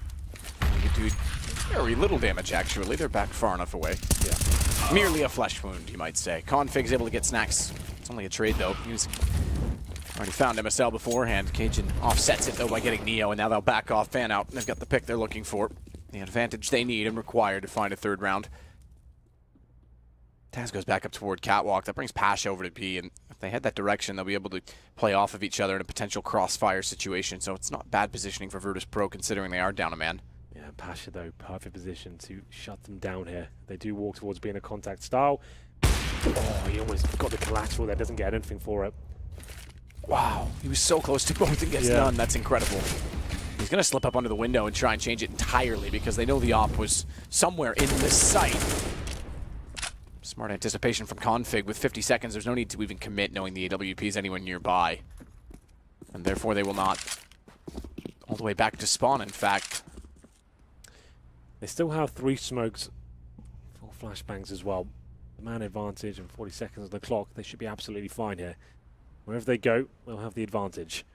You can do very little damage actually. They're back far enough away. Yeah. Merely a flesh wound, you might say. Config's able to get Snacks. It's only a trade though. He's already found MSL beforehand. Cajun offsets it though by getting Neo, and now they'll back off, fan out, and they've got the pick they're looking for. The advantage they need and require to find a 3rd round. Taz goes back up toward Catwalk. That brings Pasha over to B, and if they head that direction, they'll be able to play off of each other in a potential crossfire situation. So it's not bad positioning for Virtus.Pro considering they are down a man. Yeah, Pasha though, perfect position to shut them down here. They do walk towards being a contact style. Oh, he almost got the collateral there, doesn't get anything for it. Wow, he was so close to both and gets none. That's incredible. He's going to slip up under the window and try and change it entirely because they know the op was somewhere in this site. Smart anticipation from Config. With 50 seconds, there's no need to even commit knowing the AWP is anywhere nearby. And therefore, they will not all the way back to spawn, in fact. They still have 3 smokes, 4 flashbangs as well. The man advantage and 40 seconds on the clock. They should be absolutely fine here. Wherever they go, they'll have the advantage.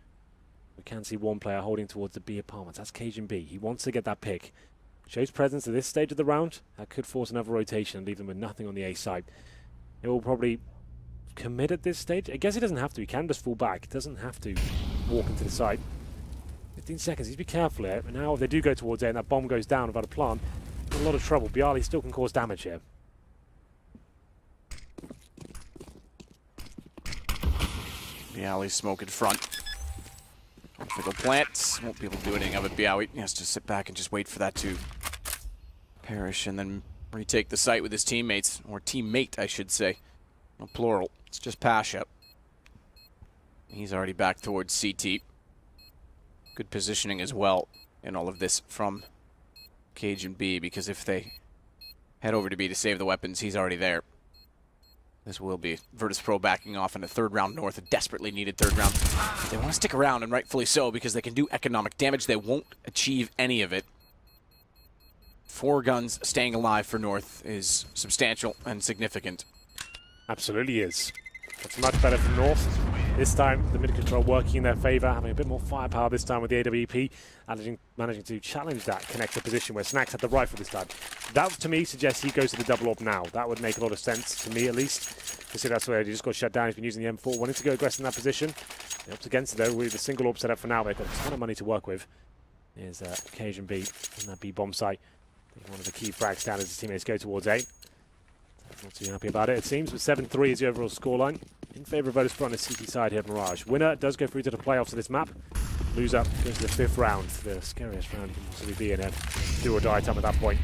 We can see one player holding towards the B apartments. That's Cajun B. He wants to get that pick. Shows presence at this stage of the round. That could force another rotation and leave them with nothing on the A side. It will probably commit at this stage. I guess he doesn't have to. He can just fall back. He doesn't have to walk into the site. 15 seconds. He's be careful here. And now if they do go towards A and that bomb goes down without a plant, a lot of trouble. Bialy still can cause damage here. Bialy's smoke in front. Config will plant. Won't be able to do anything of it. Bialy has to sit back and just wait for that to perish and then retake the site with his teammates, or teammate, I should say. No plural. It's just Pasha. He's already back towards CT. Good positioning as well in all of this from Cajun B, because if they head over to B to save the weapons, he's already there. This will be Virtus.Pro backing off in a 3rd round north, a desperately needed 3rd round. They want to stick around, and rightfully so, because they can do economic damage. They won't achieve any of it. 4 guns staying alive for North is substantial and significant. Absolutely is. That's much better for North. This time, the mid-control working in their favour, having a bit more firepower this time with the AWP, managing to challenge that connector position where Snacks had the rifle this time. That, to me, suggests he goes to the double AWP now. That would make a lot of sense, to me at least. You see, that's where he just got shut down. He's been using the M4, wanting to go aggressive in that position. The AWP's against it, though, with the single AWP set up for now. They've got a ton of money to work with. Here's Cajun B in that B bomb site. One of the key frags down as his teammates go towards A. Not too happy about it, it seems, but 7-3 is the overall scoreline in favour of Virtus.Pro on the CT side here at Mirage. Winner does go through to the playoffs of this map. Loser goes to the 5th round, the scariest round can possibly be in it. Do or die time at that point.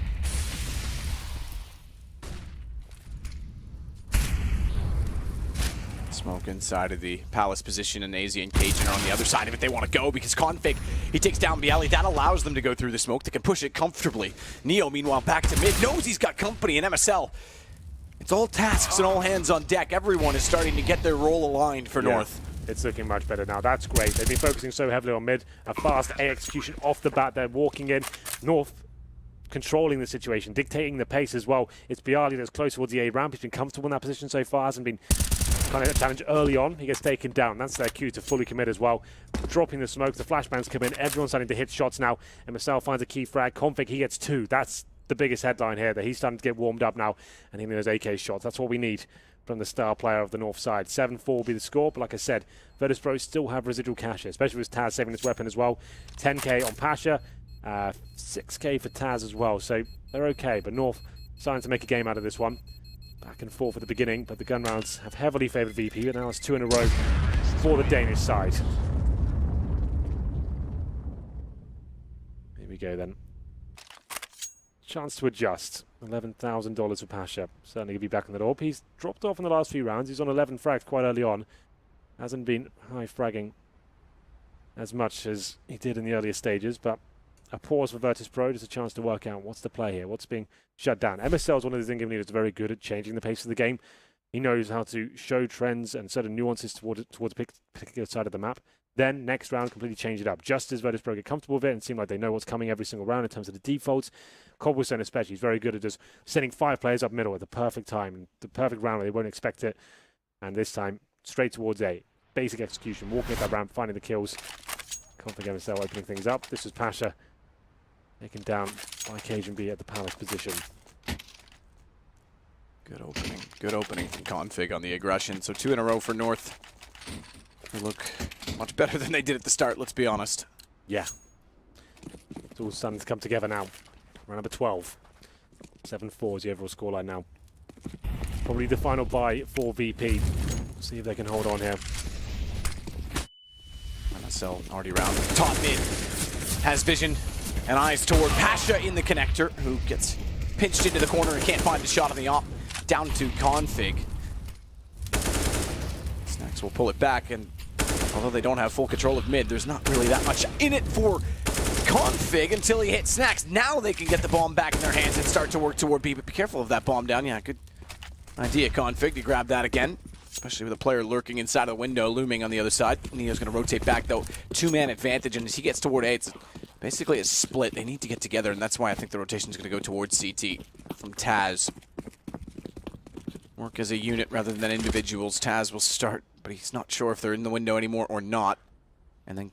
Smoke inside of the Palace position, and mezii and Cajun are on the other side of it. They want to go because Config, he takes down BO1. That allows them to go through the smoke. They can push it comfortably. Neo, meanwhile, back to mid. Knows he's got company in MSL. It's all tasks and all hands on deck. Everyone is starting to get their role aligned for North. It's looking much better now. That's great. They've been focusing so heavily on mid. A fast A execution off the bat. They're walking in. North controlling the situation, dictating the pace as well. It's BO1 that's close towards the A ramp. He's been comfortable in that position so far. Hasn't been kind of challenge early on. He gets taken down. That's their cue to fully commit as well. Dropping the smoke. The flashbangs come in. Everyone's starting to hit shots now. And Marcel finds a key frag. Config, he gets 2. That's the biggest headline here, that he's starting to get warmed up now and hitting those AK shots. That's what we need from the star player of the north side. 7-4 will be the score, but like I said, Virtus.Pro still have residual cash here, especially with Taz saving his weapon as well. 10k on Pasha, 6k for Taz as well, so they're okay, but North starting to make a game out of this one. Back and forth at the beginning, but the gun rounds have heavily favoured VP, and now it's 2 in a row for the Danish side. Here we go then. Chance to adjust. $11,000 for Pasha. Certainly he'll be back on the door. He's dropped off in the last few rounds. He's on 11 frags quite early on. Hasn't been high fragging as much as he did in the earlier stages, but a pause for Virtus.Pro, just a chance to work out what's the play here, what's being shut down. MSL is one of these in-game leaders very good at changing the pace of the game. He knows how to show trends and certain nuances towards a particular side of the map. Then, next round, completely change it up. Just as Virtus.Pro get comfortable with it and seem like they know what's coming every single round in terms of the defaults, Cobblestone especially is very good at just sending 5 players up middle at the perfect time, the perfect round where they won't expect it. And this time, straight towards A. Basic execution, walking up that ramp, finding the kills. Config MSL opening things up. This was Pasha taken down by Cajun B at the Palace position. Good opening from Config on the aggression. So 2 in a row for North. They look much better than they did at the start, let's be honest. Yeah. It's all starting to come together now. Round number 12. 7-4 is the overall scoreline now. Probably the final buy for VP. See if they can hold on here. MSL already around. Top mid has vision and eyes toward Pasha in the connector, who gets pinched into the corner and can't find the shot on the op. Down to Config. Snacks will pull it back, and although they don't have full control of mid, there's not really that much in it for Config until he hits Snacks. Now they can get the bomb back in their hands and start to work toward B, but be careful of that bomb down. Yeah, good idea, Config, to grab that again, especially with a player lurking inside of the window, looming on the other side. Neo's going to rotate back, though. 2-man advantage, and as he gets toward A, it's basically a split. They need to get together, and that's why I think the rotation is going to go towards CT from Taz. Work as a unit rather than individuals. Taz will start, but he's not sure if they're in the window anymore or not. And then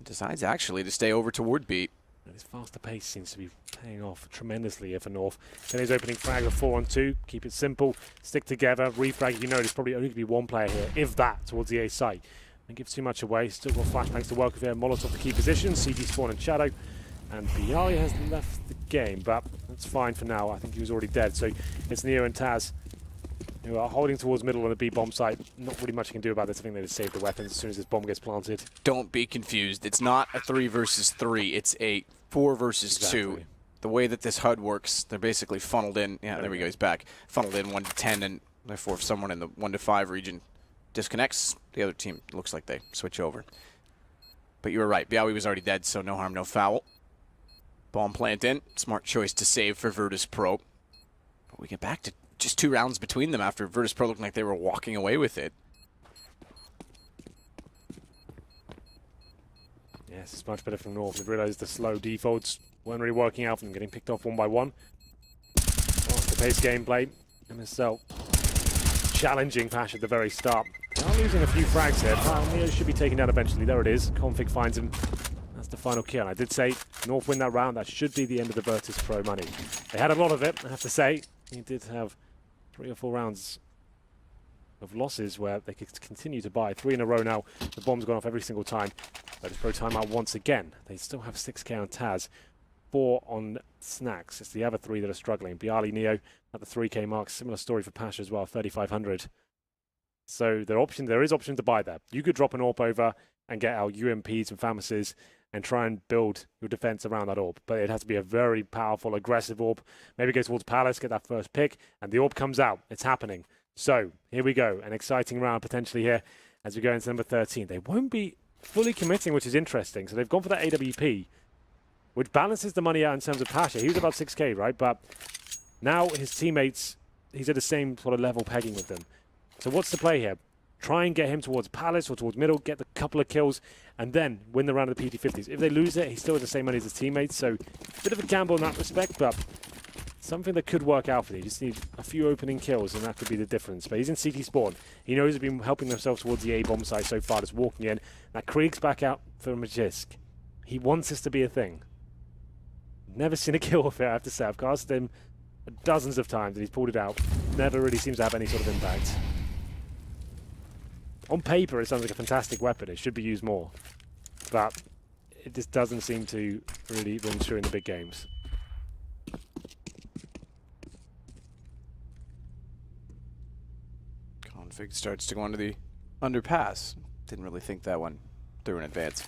decides actually to stay over toward B. This faster pace seems to be paying off tremendously here for North. Then he's opening frag of 4-on-2. Keep it simple, stick together, refrag. You know there's probably only going to be one player here, if that, towards the A site. Don't give too much away. Still got flashbangs to work with here. Molotov the key position. CG spawn and shadow. And BO1 has left the game, but that's fine for now. I think he was already dead. So it's Neo and Taz who are holding towards middle on the B bomb site. Not really much you can do about this. I think they just save the weapons as soon as this bomb gets planted. Don't be confused. It's not a 3 versus 3. It's a 4 versus 2. The way that this HUD works, they're basically funneled in. Yeah, there we go. He's back. Funneled in 1 to 10, and therefore if someone in the 1 to 5 region disconnects, the other team looks like they switch over. But you were right. BO1 was already dead, so no harm, no foul. Bomb plant in. Smart choice to save for Virtus.Pro. But we get back to just 2 rounds between them after Virtus.Pro looking like they were walking away with it. Yes, it's much better from North. They've realised the slow defaults weren't really working out for them, getting picked off 1 by 1. Faster pace gameplay. MSL challenging Pasha at the very start. Now losing a few frags here. Neo should be taken down eventually. There it is. Config finds him. That's the final kill. I did say North win that round. That should be the end of the Virtus.Pro money. They had a lot of it, I have to say. He did have 3 or 4 rounds of losses where they could continue to buy. 3 in a row now. The bomb's gone off every single time. Virtus.Pro timeout once again. They still have 6k on Taz. 4 on Snacks. It's the other 3 that are struggling. Bialy, Neo at the 3k mark. Similar story for Pasha as well, 3,500. So there is option to buy that. You could drop an AWP over and get our UMPs and Famases and try and build your defense around that AWP. But it has to be a very powerful, aggressive AWP. Maybe go towards Palace, get that first pick, and the AWP comes out. It's happening. So here we go. An exciting round potentially here as we go into number 13. They won't be fully committing, which is interesting. So they've gone for that AWP, which balances the money out in terms of Pasha. He was about 6k, right? But now his teammates, he's at the same sort of level pegging with them. So what's the play here? Try and get him towards Palace or towards middle, get the couple of kills, and then win the round of the PT50s. If they lose it, he still has the same money as his teammates, so a bit of a gamble in that respect, but something that could work out for you. You just need a few opening kills, and that could be the difference. But he's in CT spawn. He knows he's been helping themselves towards the A-bomb site so far, just walking in. Now Krieg's back out for Magisk. He wants this to be a thing. Never seen a kill with it, I have to say. I've cast him dozens of times, and he's pulled it out. Never really seems to have any sort of impact. On paper, it sounds like a fantastic weapon. It should be used more. But it just doesn't seem to really ring true in the big games. Config starts to go onto the underpass. Didn't really think that one through in advance.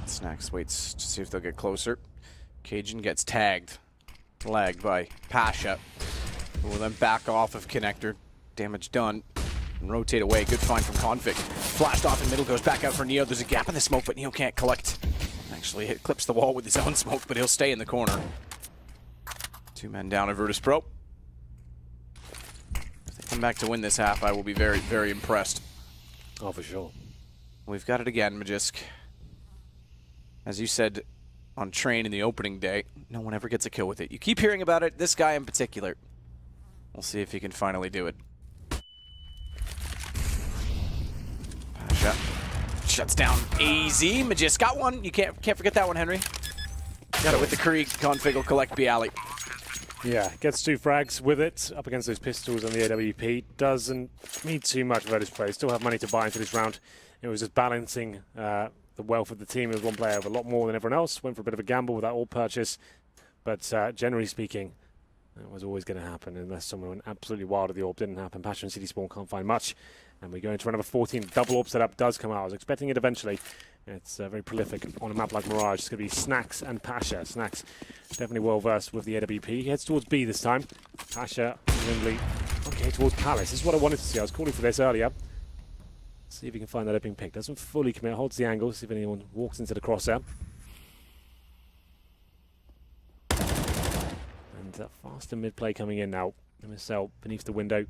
Snacks waits to see if they'll get closer. Cajun gets tagged. Lagged by Pasha. Who will then back off of connector. Damage done. And rotate away. Good find from Config. Flashed off in middle, goes back out for Neo. There's a gap in the smoke, but Neo can't collect. Actually, it clips the wall with his own smoke, but he'll stay in the corner. 2 men down at Virtus.Pro. If they come back to win this half, I will be very, very impressed. Oh, for sure. We've got it again, Magisk. As you said on Train in the opening day, no one ever gets a kill with it. You keep hearing about it, this guy in particular. We'll see if he can finally do it. Pasha shuts down easy. Magisk got one. You can't forget that one, Henry. Got it with the Krieg. Config will collect Bialy. Yeah, gets 2 frags with it up against those pistols on the AWP. Doesn't need too much Virtus.Pro. Still have money to buy into this round. It was just balancing the wealth of the team. It was one player with a lot more than everyone else. Went for a bit of a gamble with that all purchase. But generally speaking, it was always going to happen unless someone went absolutely wild at the AWP. Didn't happen. Pasha and City Spawn can't find much. And we go into round number 14. Double AWP setup does come out. I was expecting it eventually. It's very prolific on a map like Mirage. It's going to be Snacks and Pasha. Snacks definitely well versed with the AWP. He heads towards B this time. Pasha nimbly okay towards Palace. This is what I wanted to see. I was calling for this earlier. See if he can find that opening pick. Doesn't fully commit. Holds the angle. See if anyone walks into the crosshair. And faster mid play coming in now. MSL beneath the window.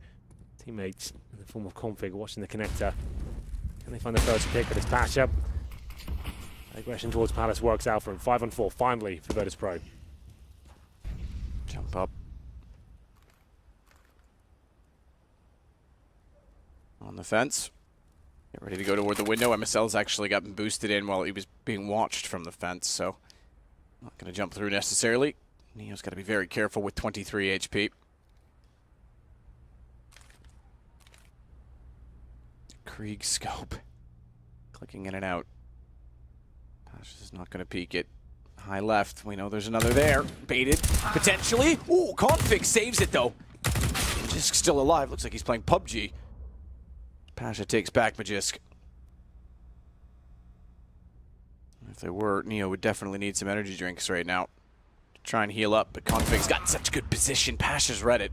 Teammates in the form of Config watching the connector. Can they find the first pick? But it's Pasha. Aggression towards Palace works out for him. 5 on 4 finally for Virtus.Pro. Jump up. On the fence. Get ready to go toward the window. MSL's actually gotten boosted in while he was being watched from the fence, so not going to jump through necessarily. Neo's got to be very careful with 23 HP. Krieg scope. Clicking in and out. Pasha's not going to peek it. High left. We know there's another there. Baited. Potentially. Ooh, Config saves it though. Magisk still alive. Looks like he's playing PUBG. Pasha takes back Magisk. If there were, Neo would definitely need some energy drinks right now to try and heal up, but Config's got such good position. Pasha's read it.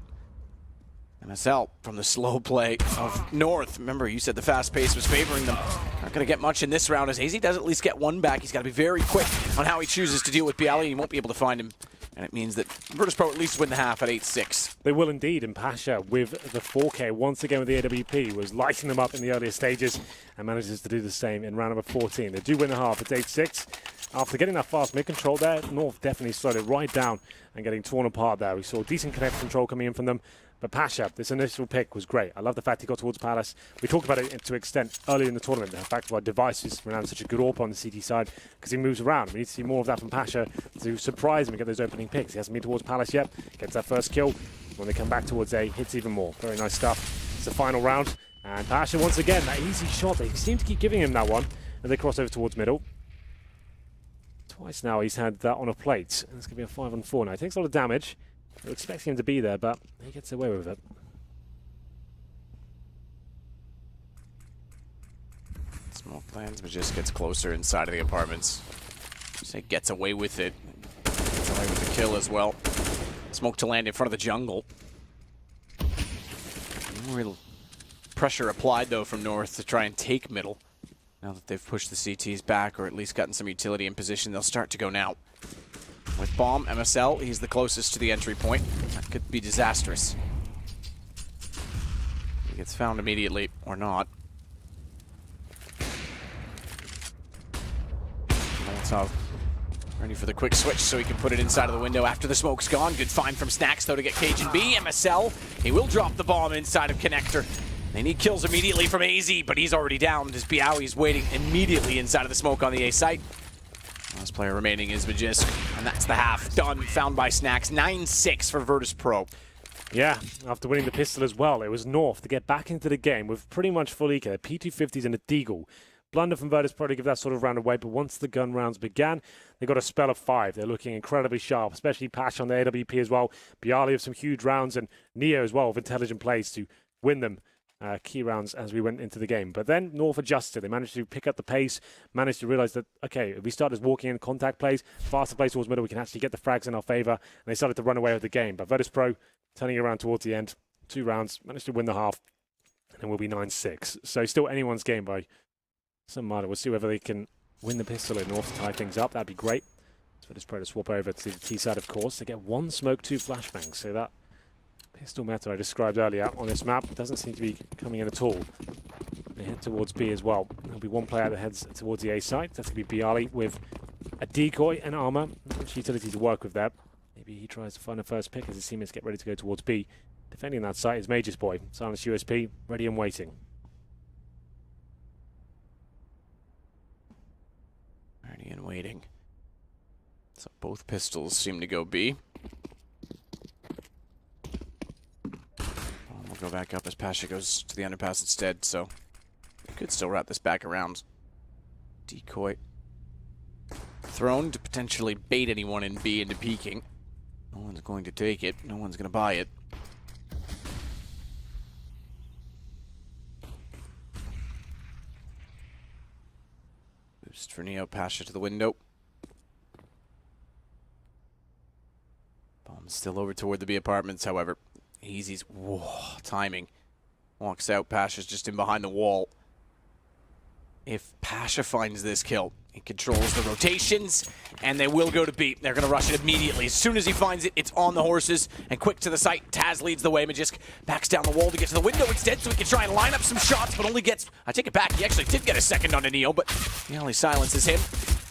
MSL from the slow play of North. Remember, you said the fast pace was favoring them. Not going to get much in this round as AZ does at least get one back. He's got to be very quick on how he chooses to deal with Bialy. He won't be able to find him. And it means that Virtus.Pro at least win the half at 8-6. They will indeed, and Pasha with the 4K once again with the AWP was lighting them up in the earlier stages and manages to do the same in round number 14. They do win the half. It's 8-6. After getting that fast mid-control there, North definitely slowed it right down and getting torn apart there. We saw decent connect control coming in from them. But Pasha, this initial pick was great. I love the fact he got towards Palace. We talked about it to an extent earlier in the tournament. The fact why devices renowned such a good AWP on the CT side because he moves around. We need to see more of that from Pasha to surprise him and get those opening picks. He hasn't been towards Palace yet. Gets that first kill. When they come back towards A, hits even more. Very nice stuff. It's the final round. And Pasha, once again, that easy shot. They seem to keep giving him that one. And they cross over towards middle. Twice now he's had that on a plate. And it's going to be a 5-on-4 now. He takes a lot of damage. We're expecting him to be there, but he gets away with it. Smoke lands, but just gets closer inside of the apartments. So he gets away with it. Gets away with the kill as well. Smoke to land in front of the jungle. No real pressure applied, though, from North to try and take middle. Now that they've pushed the CTs back, or at least gotten some utility in position, they'll start to go now. With Bomb, MSL, he's the closest to the entry point. That could be disastrous. He gets found immediately, or not. Molotov ready for the quick switch so he can put it inside of the window after the smoke's gone. Good find from Snax, though, to get cajunb. MSL, he will drop the bomb inside of Connector. They need kills immediately from AZ, but he's already down. As BO1's waiting immediately inside of the smoke on the A site. Last player remaining is Magisk, and that's the half done. Found by Snax. 9-6 for Virtus.Pro. Yeah, after winning the pistol as well, it was North to get back into the game with pretty much full eco, P250s and a deagle. Blunder from Virtus.Pro to give that sort of round away, but once the gun rounds began, they got a spell of 5. They're looking incredibly sharp, especially Pash on the AWP as well. BO1 with some huge rounds, and Neo as well with intelligent plays to win them key rounds as we went into the game. But then North adjusted. They managed to pick up the pace, managed to realize that, okay, if we start as walking in contact plays, faster plays towards middle, we can actually get the frags in our favor, and they started to run away with the game. But Virtus.Pro turning it around towards the end, 2 rounds, managed to win the half, and then we'll be 9-6. So still anyone's game by some margin. We'll see whether they can win the pistol in North to tie things up. That'd be great. So Virtus.Pro to swap over to the T side, of course. They get 1 smoke, 2 flashbangs. So that pistol meta I described earlier on this map doesn't seem to be coming in at all. They head towards B as well. There'll be 1 player that heads towards the A site. That's going to be BO1 with a decoy and armor. Not much utility to work with there. Maybe he tries to find a first pick as his teammates get ready to go towards B. Defending that site is Major's boy. Silence USP, ready and waiting. Ready and waiting. So both pistols seem to go B. We'll go back up as Pasha goes to the underpass instead, so we could still wrap this back around. Decoy thrown to potentially bait anyone in B into peeking. No one's going to take it. No one's going to buy it. Boost for Neo. Pasha to the window. Bomb's still over toward the B apartments, however. Easy's timing. Walks out. Pasha's just in behind the wall. If Pasha finds this kill, he controls the rotations, and they will go to B. They're going to rush it immediately. As soon as he finds it, it's on the horses, and quick to the site. Taz leads the way. Magisk backs down the wall to get to the window instead, so he can try and line up some shots, but only gets... I take it back. He actually did get a second on Neo, but he only silences him.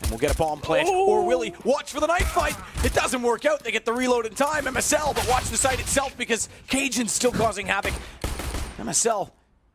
And we'll get a bomb plant. Or will he? Watch for the knife fight. It doesn't work out. They get the reload in time. MSL, but watch the site itself because Cajun's still causing havoc. MSL,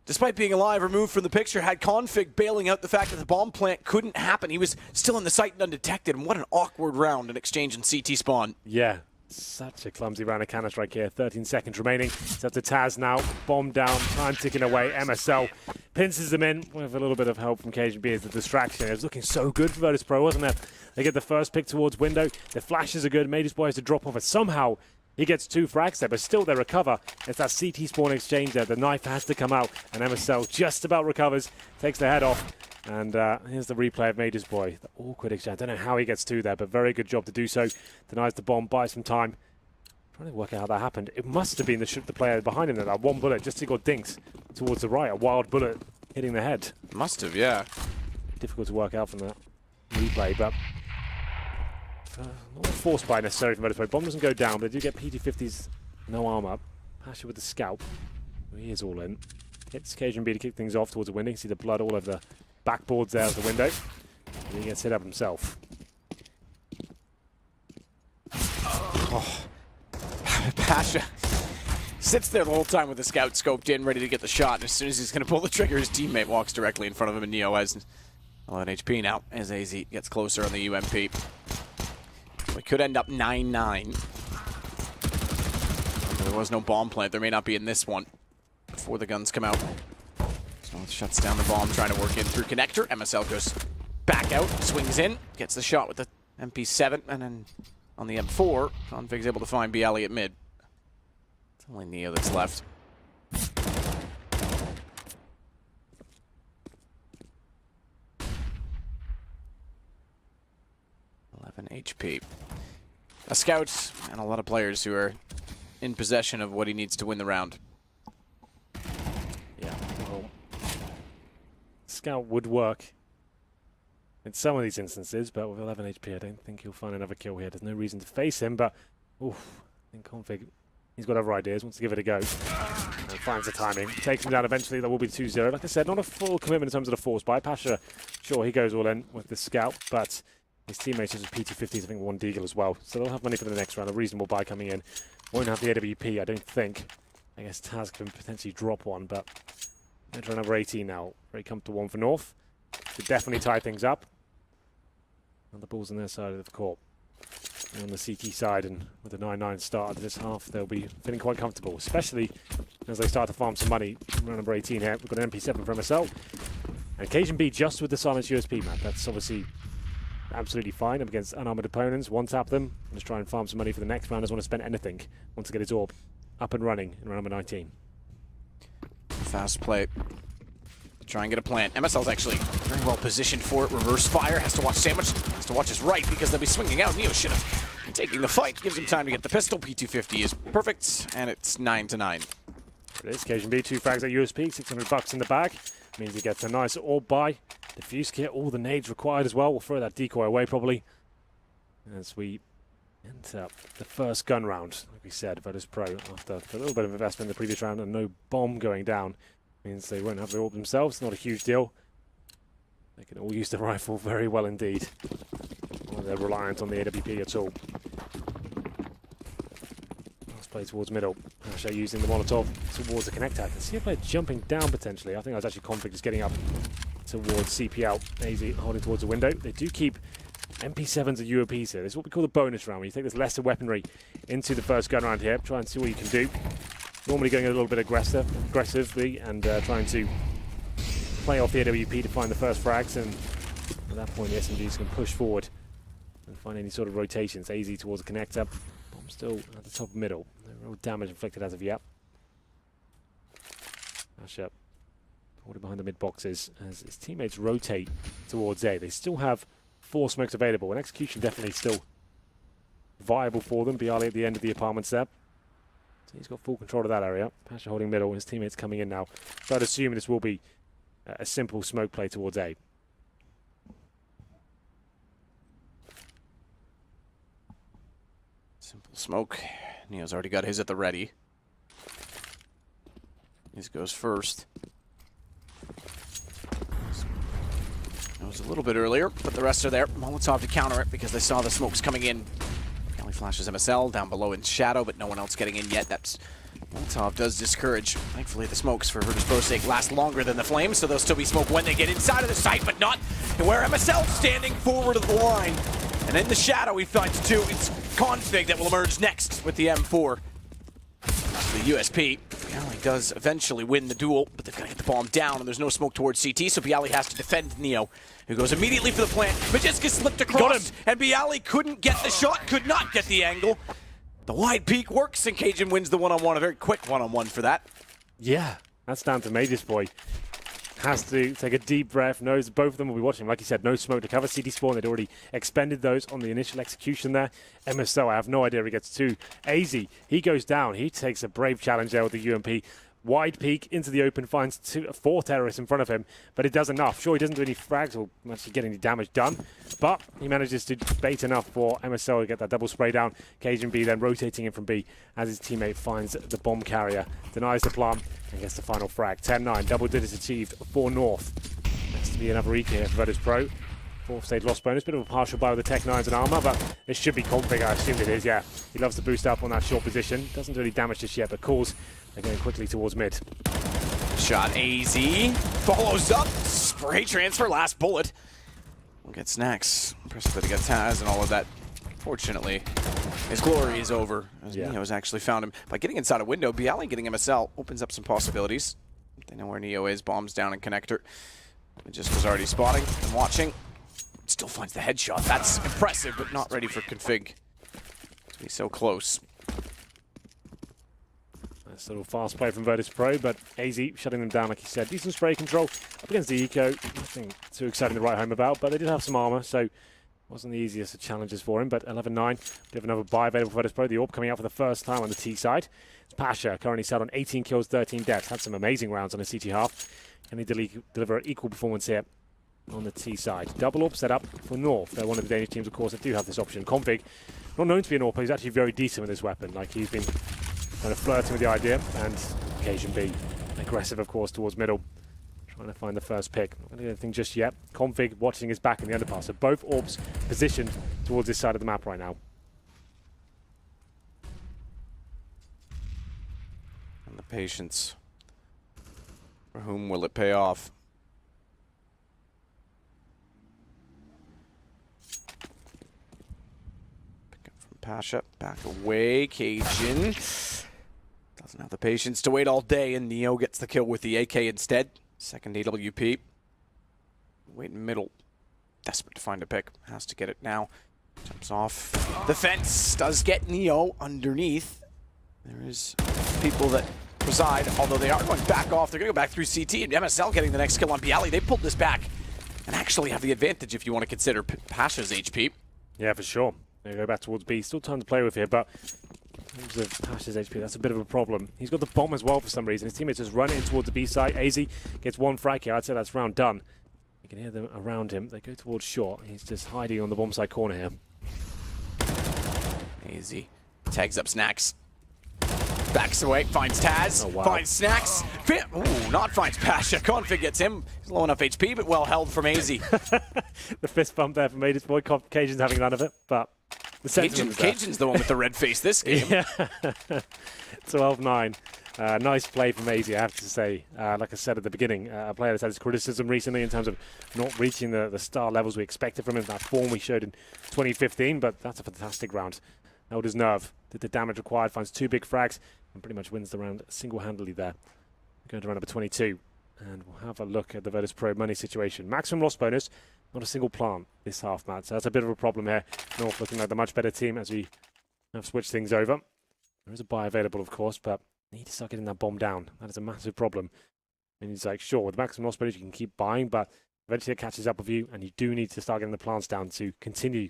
despite being alive, removed from the picture, had config bailing out the fact that the bomb plant couldn't happen. He was still in the site and undetected. And what an awkward round, an exchange in CT spawn. Yeah. Such a clumsy round of Counter-Strike here. 13 seconds remaining. It's up to Taz now. Bomb down. Time ticking away. MSL pinces them in with a little bit of help from cajunb as the distraction. It was looking so good for Virtus.Pro, wasn't it? They get the first pick towards window. The flashes are good. Major's boy has to drop off, and somehow he gets 2 frags there, but still they recover. It's that CT spawn exchange there. The knife has to come out, and MSL just about recovers. Takes the head off. And here's the replay of Major's boy. The awkward exchange. I don't know how he gets 2 there, but very good job to do so. Denies the bomb, buys some time. Trying to work out how that happened. It must have been the player behind him there. That 1 bullet, just he got dinked towards the right. A wild bullet hitting the head. Must have, yeah. Difficult to work out from that replay, but not forced by necessarily from Virtus.Pro. Bomb doesn't go down, but they do get PT50s, no armor. Pasha with the scalp. He is all in. Hits cajunb to kick things off towards the window. You can see the blood all over the backboards there of the window. And he gets hit up himself. Oh. Pasha sits there the whole time with the scout scoped in, ready to get the shot. And as soon as he's going to pull the trigger, his teammate walks directly in front of him, and Neo has 11 HP now as AZ gets closer on the UMP. We could end up 9-9. There was no bomb plant. There may not be in this one before the guns come out. North shuts down the bomb, trying to work in through connector. MSL goes back out, swings in, gets the shot with the MP7, and then on the M4, Config's able to find BLE at mid. It's only Neo that's left. 11 HP. A scout and a lot of players who are in possession of what he needs to win the round. Yeah, well, Scout would work in some of these instances, but with 11 HP, I don't think he'll find another kill here. There's no reason to face him, but oof, I think Config, he's got other ideas, wants to give it a go. And finds the timing, takes him down eventually. That will be 2-0. Like I said, not a full commitment in terms of the force buy. Pasha, sure, he goes all in with the Scout, but his teammates have P250s, I think one Deagle as well. So they'll have money for the next round, a reasonable buy coming in. Won't have the AWP, I don't think. I guess Taz can potentially drop one, but they're trying number 18 now. Very comfortable one for North. Should definitely tie things up. And the ball's on their side of the court. And on the CT side, and with a 9-9 start to this half, they'll be feeling quite comfortable, especially as they start to farm some money. Round number 18 here, we've got an MP7 for MSL. And occasion B just with the silence USP map. That's obviously absolutely fine up against unarmored opponents. One tap them, and just try and farm some money for the next round. Doesn't want to spend anything. Wants to get his orb up and running in round number 19. Fast play. Try and get a plant. MSL's actually very well positioned for it. Reverse fire. Has to watch Sandwich. Has to watch his right because they'll be swinging out. Neo should have been taking the fight. Gives him time to get the pistol. P250 is perfect, and it's 9-9. It is. Occasion B, 2 frags at USP, $600 in the bag. Means he gets a nice orb buy. Diffuse kit, all the nades required as well. We'll throw that decoy away probably as we enter the first gun round. Like we said, Virtus.Pro, after a little bit of investment in the previous round and no bomb going down, means they won't have the orb themselves. Not a huge deal. They can all use the rifle very well indeed. Well, they're reliant on the AWP at all. Last play towards middle. Pasha using the Molotov towards the connector. I can see a player jumping down potentially. I think I was actually Config just getting up towards CPL. Mezii holding towards the window. They do keep MP7s and UOPs here. This is what we call the bonus round, when you take this lesser weaponry into the first gun round here. Try and see what you can do. Normally going a little bit aggressively and trying to play off the AWP to find the first frags, and at that point the SMGs can push forward and find any sort of rotations. AZ towards the connector. Bomb still at the top middle. No real damage inflicted as of yet. Pasha holding behind the mid boxes as his teammates rotate towards A. They still have 4 smokes available, and execution definitely still viable for them. BLE at the end of the apartments there. So he's got full control of that area. Pasha holding middle, his teammates coming in now. So I'd assume this will be a simple smoke play towards A. Simple smoke. Neo's already got his at the ready. His goes first. It was a little bit earlier, but the rest are there. Molotov to counter it because they saw the smokes coming in. Only flashes MSL down below in shadow, but no one else getting in yet. That's Molotov does discourage. Thankfully, the smokes for Virtus.Pro's sake last longer than the flames, so there'll still be smoke when they get inside of the site, but not where MSL standing forward of the line. And in the shadow, we find 2. It's Config that will emerge next with the M4. The USP. BLE does eventually win the duel, but they've got to get the bomb down, and there's no smoke towards CT, so BLE has to defend Neo, who goes immediately for the plant. Majiska slipped across, and BLE couldn't get the shot, could not get the angle. The wide peek works, and Cajun wins the one-on-one, a very quick one-on-one for that. Yeah, that's down to Major's boy. Has to take a deep breath, knows both of them will be watching. Like you said, no smoke to cover. CT spawn, they'd already expended those on the initial execution there. MSL, I have no idea if he gets 2. AZ, he goes down. He takes a brave challenge there with the UMP. Wide peek into the open, finds 4 terrorists in front of him, but it does enough. Sure, he doesn't do any frags or actually get any damage done, but he manages to bait enough for MSL to get that double spray down. Cajun B then rotating in from B as his teammate finds the bomb carrier, denies the plant, and gets the final frag. 10-9, double digits achieved for North. Has to be another EK here for Virtus.Pro. 4th stage loss bonus, bit of a partial buy with the Tech 9s and armor, but it should be Config, I assume it is, yeah. He loves to boost up on that short position. Doesn't do any damage just yet, but calls. They're going quickly towards mid. Shot AZ. Follows up. Spray transfer. Last bullet. We'll get snacks. Impressive that he got Taz and all of that. Fortunately, his glory is over. As Neo has actually found him. By getting inside a window, BLE getting MSL opens up some possibilities. They know where Neo is. Bombs down in connector. Just was already spotting and watching. Still finds the headshot. That's impressive, but not ready for config. He's so close. Nice little fast play from Virtus.Pro, but AZ shutting them down, like he said. Decent spray control up against the eco. Nothing too exciting to write home about, but they did have some armor, so wasn't the easiest of challenges for him. But 11-9, we have another buy available for Virtus.Pro. The AWP coming out for the first time on the T side. It's Pasha currently sat on 18 kills, 13 deaths. Had some amazing rounds on the CT half. Can he deliver an equal performance here on the T side? Double AWP set up for North. They're one of the Danish teams, of course, that do have this option. Config, not known to be an AWP, he's actually very decent with this weapon. Like, he's been kind of flirting with the idea, and occasion B, aggressive, of course, towards middle. Trying to find the first pick. Not going to do anything just yet. Config watching his back in the underpass. So both AWPs positioned towards this side of the map right now. And the patience. For whom will it pay off? Pick up from Pasha. Back away. Cajun doesn't have the patience to wait all day, and Neo gets the kill with the AK instead. Second AWP. Wait in middle. Desperate to find a pick. Has to get it now. Jumps off the fence. Does get Neo underneath. There is people that preside, although they are going back off. They're going to go back through CT, and MSL getting the next kill on Piali. They pulled this back and actually have the advantage if you want to consider Pasha's HP. Yeah, for sure. They go back towards B. Still time to play with here, but in terms of Pasha's HP, that's a bit of a problem. He's got the bomb as well for some reason. His teammates just run in towards the B side. AZ gets one frag here. I'd say that's round done. You can hear them around him. They go towards short. He's just hiding on the bomb side corner here. AZ tags up Snacks. Backs away, finds Taz, finds Snacks. Ooh, not finds Pasha. Config gets him. He's low enough HP, but well held from AZ. The fist bump there from Maid's boy. Cajun's having none of it, but the Cajun's the one with the red face this game. Yeah. 12-9. Nice play from AZ, I have to say. Like I said at the beginning, a player that's had his criticism recently in terms of not reaching the star levels we expected from him, that form we showed in 2015, but that's a fantastic round. Held his nerve, did the damage required, finds 2 big frags, and pretty much wins the round single-handedly there. Going to round number 22, and we'll have a look at the Virtus.Pro money situation. Maximum loss bonus, not a single plant this half, Matt, so that's a bit of a problem here. North looking like the much better team as we have switched things over. There is a buy available, of course, but need to start getting that bomb down. That is a massive problem. And he's like, sure, with maximum loss bonus, you can keep buying, but eventually it catches up with you, and you do need to start getting the plants down to continue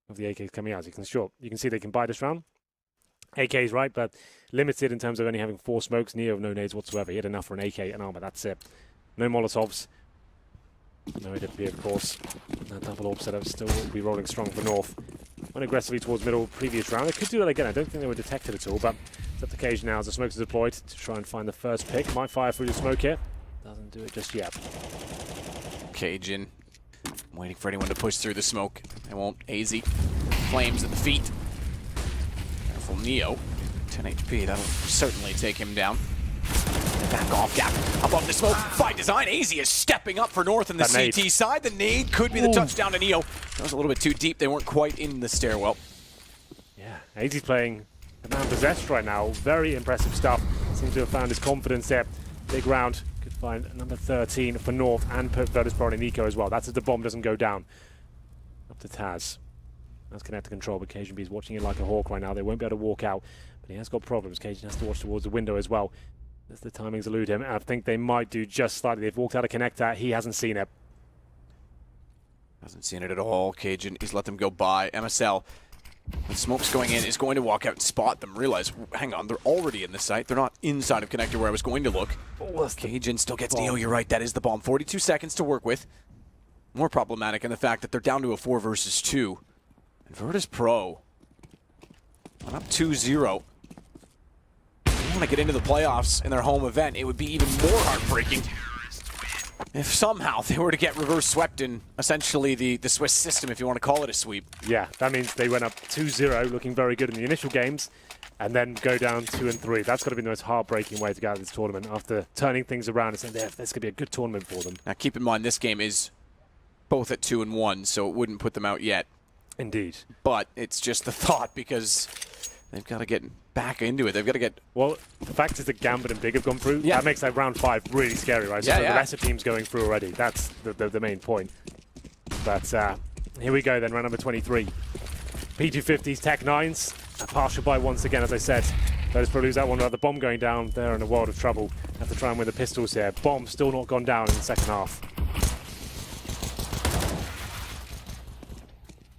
with the AKs coming out. You can see they can buy this round. AK's right, but limited in terms of only having 4 smokes. Neo, no nades whatsoever. He had enough for an AK and armor. That's it. No Molotovs. No AWP, of course. That double AWP setup still will be rolling strong for North. Went aggressively towards middle previous round. They could do that again. I don't think they were detected at all, but it's up to Cage now as the smokes are deployed to try and find the first pick. Might fire through the smoke here. Doesn't do it just yet. Cajun waiting for anyone to push through the smoke. They won't. AZ. Flames at the feet. Careful, Neo. 10 HP. That'll certainly take him down. Back off, gap above the smoke. By design, AZ is stepping up for North in the CT side. The nade could be the touchdown to Neo. That was a little bit too deep. They weren't quite in the stairwell. Yeah, AZ's playing the man possessed right now. Very impressive stuff. Seems to have found his confidence there. Big round. Could find number 13 for North and put Virtus.Pro in Eco as well. That's if the bomb doesn't go down. Up to Taz. That's connected control, but Cajun B is watching it like a hawk right now. They won't be able to walk out, but he has got problems. Cajun has to watch towards the window as well. As the timings elude him, and I think they might do just slightly. They've walked out of connector. He hasn't seen it. Hasn't seen it at all. Cajun, he's let them go by. MSL, when smoke's going in, is going to walk out and spot them. Realize, hang on, they're already in the site. They're not inside of connector where I was going to look. Cajun still gets Neo. You're right, that is the bomb. 42 seconds to work with. More problematic in the fact that they're down to a 4 versus 2. And Virtus.Pro went up 2-0. Want to get into the playoffs in their home event, it would be even more heartbreaking if somehow they were to get reverse swept in essentially the Swiss system, if you want to call it a sweep. Yeah, that means they went up 2-0, looking very good in the initial games, and then go down 2-3. That's got to be the most heartbreaking way to go out of this tournament after turning things around and saying, this could be a good tournament for them. Now keep in mind, this game is both at 2-1, so it wouldn't put them out yet. Indeed. But it's just the thought, because they've got to get back into it. They've got to get... Well, the fact is that Gambit and Big have gone through. Yeah. That makes like round 5 really scary, right? So the rest of the team's going through already. That's the main point. But Here we go then, round number 23. P250s, Tech 9s. A partial buy once again, as I said. Virtus.Pro lose that one without the bomb going down. They're in a world of trouble. Have to try and win the pistols here. Bomb still not gone down in the second half.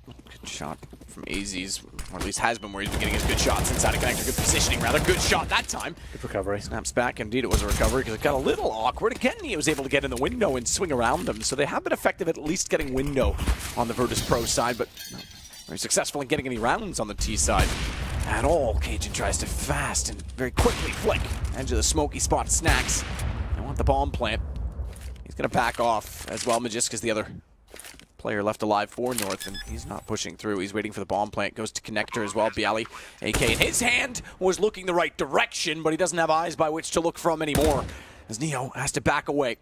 Good shot from AZ's, or at least has been where he's been getting his good shots inside a connector. Good positioning, rather. Good shot that time. Good recovery. Snaps back. Indeed, it was a recovery because it got a little awkward. Again, he was able to get in the window and swing around them. So they have been effective at least getting window on the Virtus.Pro side, but very successful in getting any rounds on the T side at all. Cajun tries to fast and very quickly flick. Edge of the smoky spot, Snacks. I want the bomb plant. He's going to back off as well. Magiska's the other player left alive for North, and he's not pushing through. He's waiting for the bomb plant. Goes to connector as well. Bialy, AK in his hand, was looking the right direction, but he doesn't have eyes by which to look from anymore, as Neo has to back away.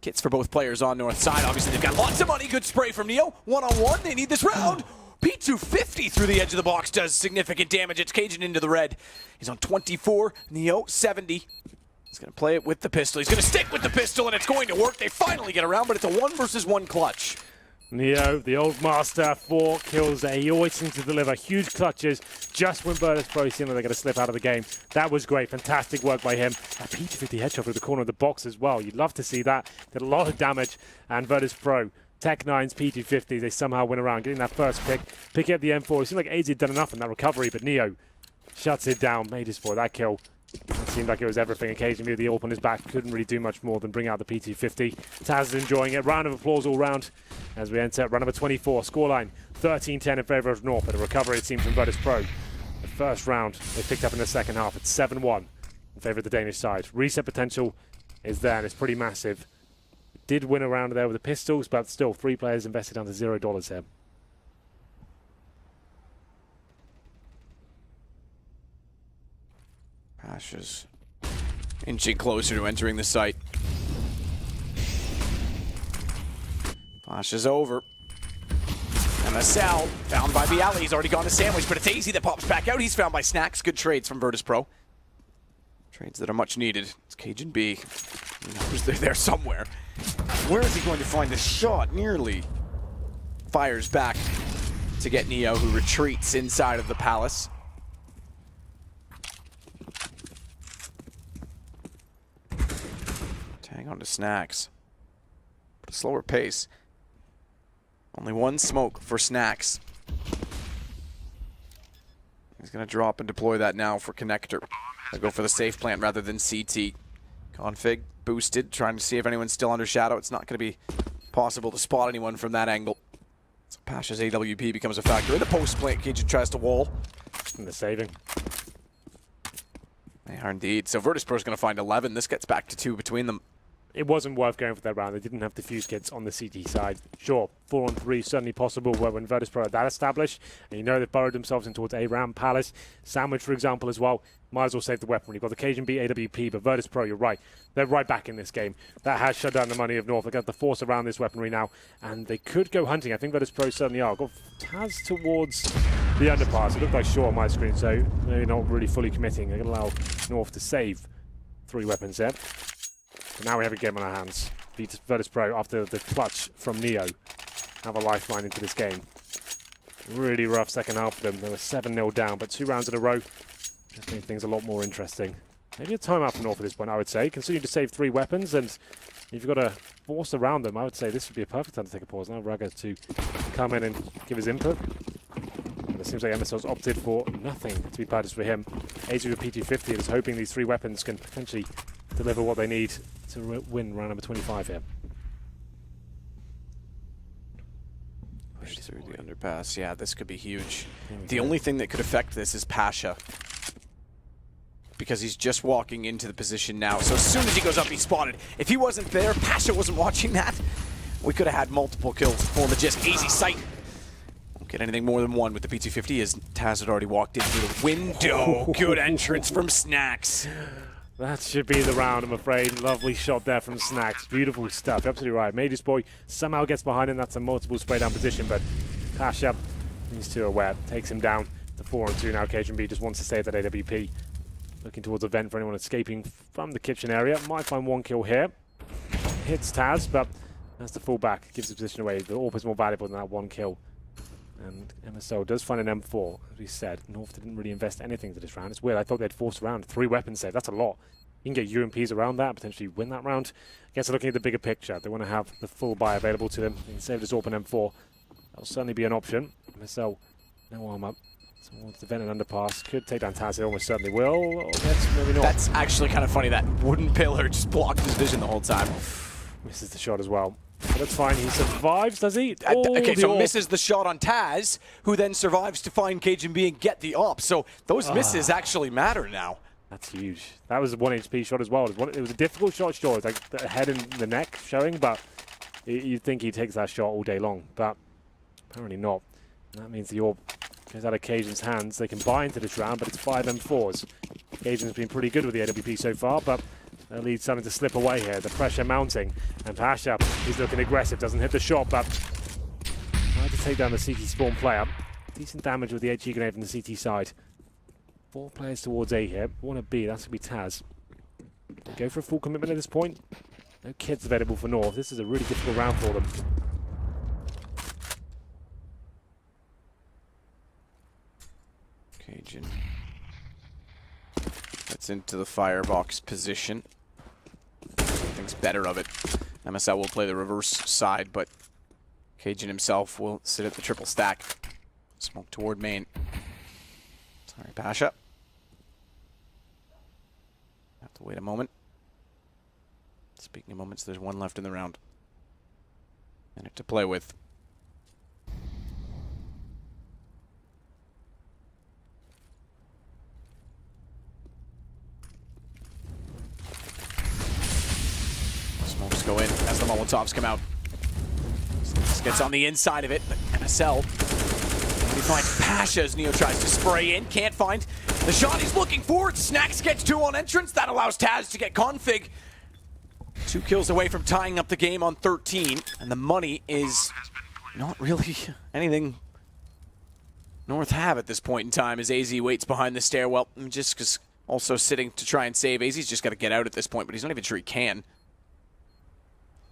Kits for both players on North side. Obviously, they've got lots of money. Good spray from Neo. One-on-one. They need this round. P250 through the edge of the box does significant damage. It's Cajun into the red. He's on 24. Neo, 70. He's going to play it with the pistol. He's going to stick with the pistol, and it's going to work. They finally get around, but it's a 1-versus-1 clutch. Neo, the old master, 4 kills there. He always seems to deliver huge clutches just when Virtus.Pro seem like they're going to slip out of the game. That was great. Fantastic work by him. A P250 headshot through the corner of the box as well. You'd love to see that. Did a lot of damage, and Virtus.Pro, Tech 9's P250, they somehow win around, getting that first pick. Picking up the M4. It seemed like AZ had done enough in that recovery, but Neo shuts it down. Made his for that kill. It seemed like it was everything. Occasionally with the AWP on his back, couldn't really do much more than bring out the P250. Taz is enjoying it. Round of applause all round as we enter round number 24. Scoreline 13-10 in favour of North, but a recovery it seems from Virtus.Pro. The first round they picked up in the second half. It's 7-1 in favour of the Danish side. Reset potential is there, and it's pretty massive. Did win a round there with the pistols, but still 3 players invested down to $0 here. Pasha's inching closer to entering the site. Pasha's over. And the cell found by Bialy. He's already gone to Sandwich, but it's AZ that pops back out. He's found by Snacks. Good trades from Virtus.Pro. Trades that are much needed. It's Cajun B. He knows they're there somewhere. Where is he going to find the shot? Nearly fires back to get Neo, who retreats inside of the palace. Hang on to Snacks. But a slower pace. Only one smoke for Snacks. He's going to drop and deploy that now for connector. They'll go for the safe plant rather than CT. Config boosted, trying to see if anyone's still under shadow. It's not going to be possible to spot anyone from that angle. So Pasha's AWP becomes a factor. In the post plant, Cajun tries to wall. And the saving. They are indeed. So Virtus.Pro is going to find 11. This gets back to 2 between them. It wasn't worth going for that round. They didn't have defuse kits on the CT side. Sure, 4-on-3 certainly possible when Virtus.Pro are that established. And you know they've burrowed themselves in towards A-Ram, Palace, Sandwich, for example, as well. Might as well save the weapon. You've got the Cajun B, AWP, but Virtus.Pro, you're right. They're right back in this game. That has shut down the money of North. They've got the force around this weaponry now, and they could go hunting. I think Virtus.Pro certainly are. Got Taz towards the underpass. It looked like short on my screen, so maybe not really fully committing. They're going to allow North to save 3 weapons there. But now we have a game on our hands. Virtus.Pro, after the clutch from Neo, have a lifeline into this game. Really rough second half for them. They were 7-0 down, but 2 rounds in a row just made things a lot more interesting. Maybe a timeout for North at this point, I would say. Continue to save 3 weapons, and if you've got to force around them, I would say this would be a perfect time to take a pause. Now Raga to come in and give his input. And it seems like MSL's opted for nothing to be purchased for him. AZ with P250 and is hoping these 3 weapons can potentially deliver what they need to win round number 25 here. Push through the underpass. Yeah, this could be huge. The only thing that could affect this is Pasha, because he's just walking into the position now. So as soon as he goes up, he's spotted. If he wasn't there, Pasha wasn't watching that, we could have had multiple kills for Magisk. Easy sight. Won't get anything more than 1 with the P250 as Taz had already walked in through the window. Good entrance from Snacks. That should be the round, I'm afraid. Lovely shot there from Snacks. Beautiful stuff. You're absolutely right. Major's boy somehow gets behind him. That's a multiple spray down position, but Pasha, he's too aware. Takes him down to 4-on-2 now. Cajun B just wants to save that AWP. Looking towards a vent for anyone escaping from the kitchen area. Might find 1 kill here. Hits Taz, but That's the fullback. Gives the position away. The AWP is more valuable than that one kill. And MSL does find an M4, as we said. North didn't really invest anything to this round. It's weird. I thought they'd force around 3 weapons save. That's a lot. You can get UMPs around that, potentially win that round. I guess they're looking at the bigger picture. They want to have the full buy available to them. They can save this AWP and M4. That'll certainly be an option. MSL, no arm up. Towards the vent and underpass. Could take down Taz. It almost certainly will. Or yes, maybe not. That's actually kind of funny. That wooden pillar just blocked his vision the whole time. Misses the shot as well. But that's fine. He survives, does he? Okay, so misses the shot on Taz, who then survives to find KGB and get the op. So those misses actually matter now. That's huge. That was a 1 HP shot as well. It was a difficult shot, sure. It's like the head and the neck showing, but you'd think he takes that shot all day long. But apparently not. And that means the AWP goes out of Cajun's hands. They can buy into this round, but it's 5 M4s. Cajun's been pretty good with the AWP so far, but their lead's starting to slip away here. The pressure mounting. And Pasha, he's looking aggressive. Doesn't hit the shot, but tried to take down the CT spawn player. Decent damage with the HE grenade from the CT side. 4 players towards A here. One at B, that's going to be Taz. They go for a full commitment at this point. No kits available for North. This is a really difficult round for them. Cajun gets into the firebox position. Thinks better of it. MSL will play the reverse side, but Cajun himself will sit at the triple stack. Smoke toward main. Sorry, Pasha. Have to wait a moment. Speaking of moments, there's 1 left in the round. Minute to play with. Smokes go in as the Molotovs come out. This gets on the inside of it, but MSL. He finds Pasha as Neo tries to spray in. Can't find the shot he's looking for. Snacks gets 2 on entrance. That allows Taz to get config. 2 kills away from tying up the game on 13. And the money is not really anything North have at this point in time as AZ waits behind the stairwell. Just also sitting to try and save. AZ's just got to get out at this point, but he's not even sure he can.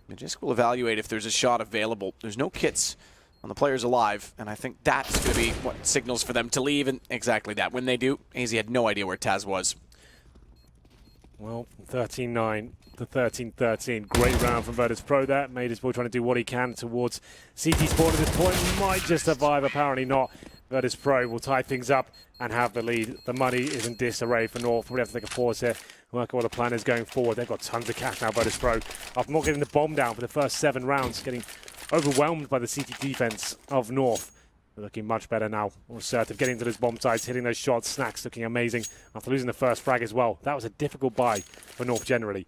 Magisk will evaluate if there's a shot available. There's no kits on the players alive, and I think that's going to be what signals for them to leave, and exactly that. When they do, AZ had no idea where Taz was. Well, 13-9 to 13-13. Great round from Virtus.Pro there. Made trying to do what he can towards CT Spawn at this point. Might just survive, apparently not. Virtus.Pro will tie things up and have the lead. The money is in disarray for North. Probably have to take a pause here. Work out what the plan is going forward. They've got tons of cash now, Virtus.Pro. After not getting the bomb down for the first 7 rounds, getting overwhelmed by the CT defense of North. They're looking much better now. More assertive, getting to those bomb sites, hitting those shots. Snacks looking amazing after losing the first frag as well. That was a difficult buy for North generally.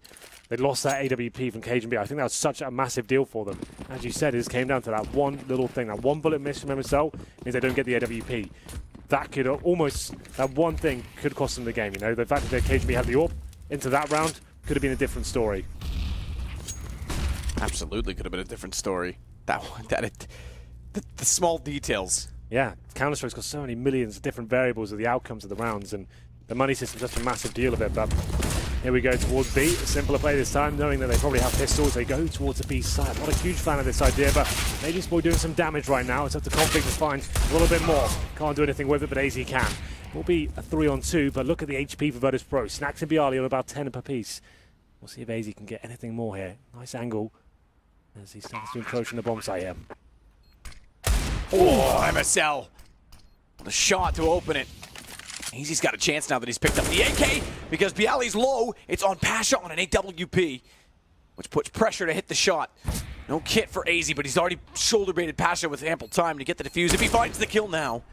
They lost that AWP from KGB. I think that was such a massive deal for them. As you said, it just came down to that one little thing. That one bullet miss from MSL means they don't get the AWP. That could almost, that one thing could cost them the game, you know. The fact that KGB had the AWP into that round could have been a different story. Absolutely could have been a different story. The small details. Yeah, Counter-Strike's got so many millions of different variables of the outcomes of the rounds, and the money system's just a massive deal of it. But here we go towards B. A simpler play this time, knowing that they probably have pistols. They go towards the B side. Not a huge fan of this idea, but Ladies Boy doing some damage right now. It's up to Config to find a little bit more. Can't do anything with it, but AZ can. Will be a 3-on-2, but look at the HP for Virtus.Pro. Snacks and Bialy on about 10 per piece. We'll see if AZ can get anything more here. Nice angle as he starts to encroach on the bomb site here. Oh, MSL. The shot to open it. AZ's got a chance now that he's picked up the AK because Bialy's low. It's on Pasha on an AWP, which puts pressure to hit the shot. No kit for AZ, but he's already shoulder-baited Pasha with ample time to get the defuse if he finds the kill now.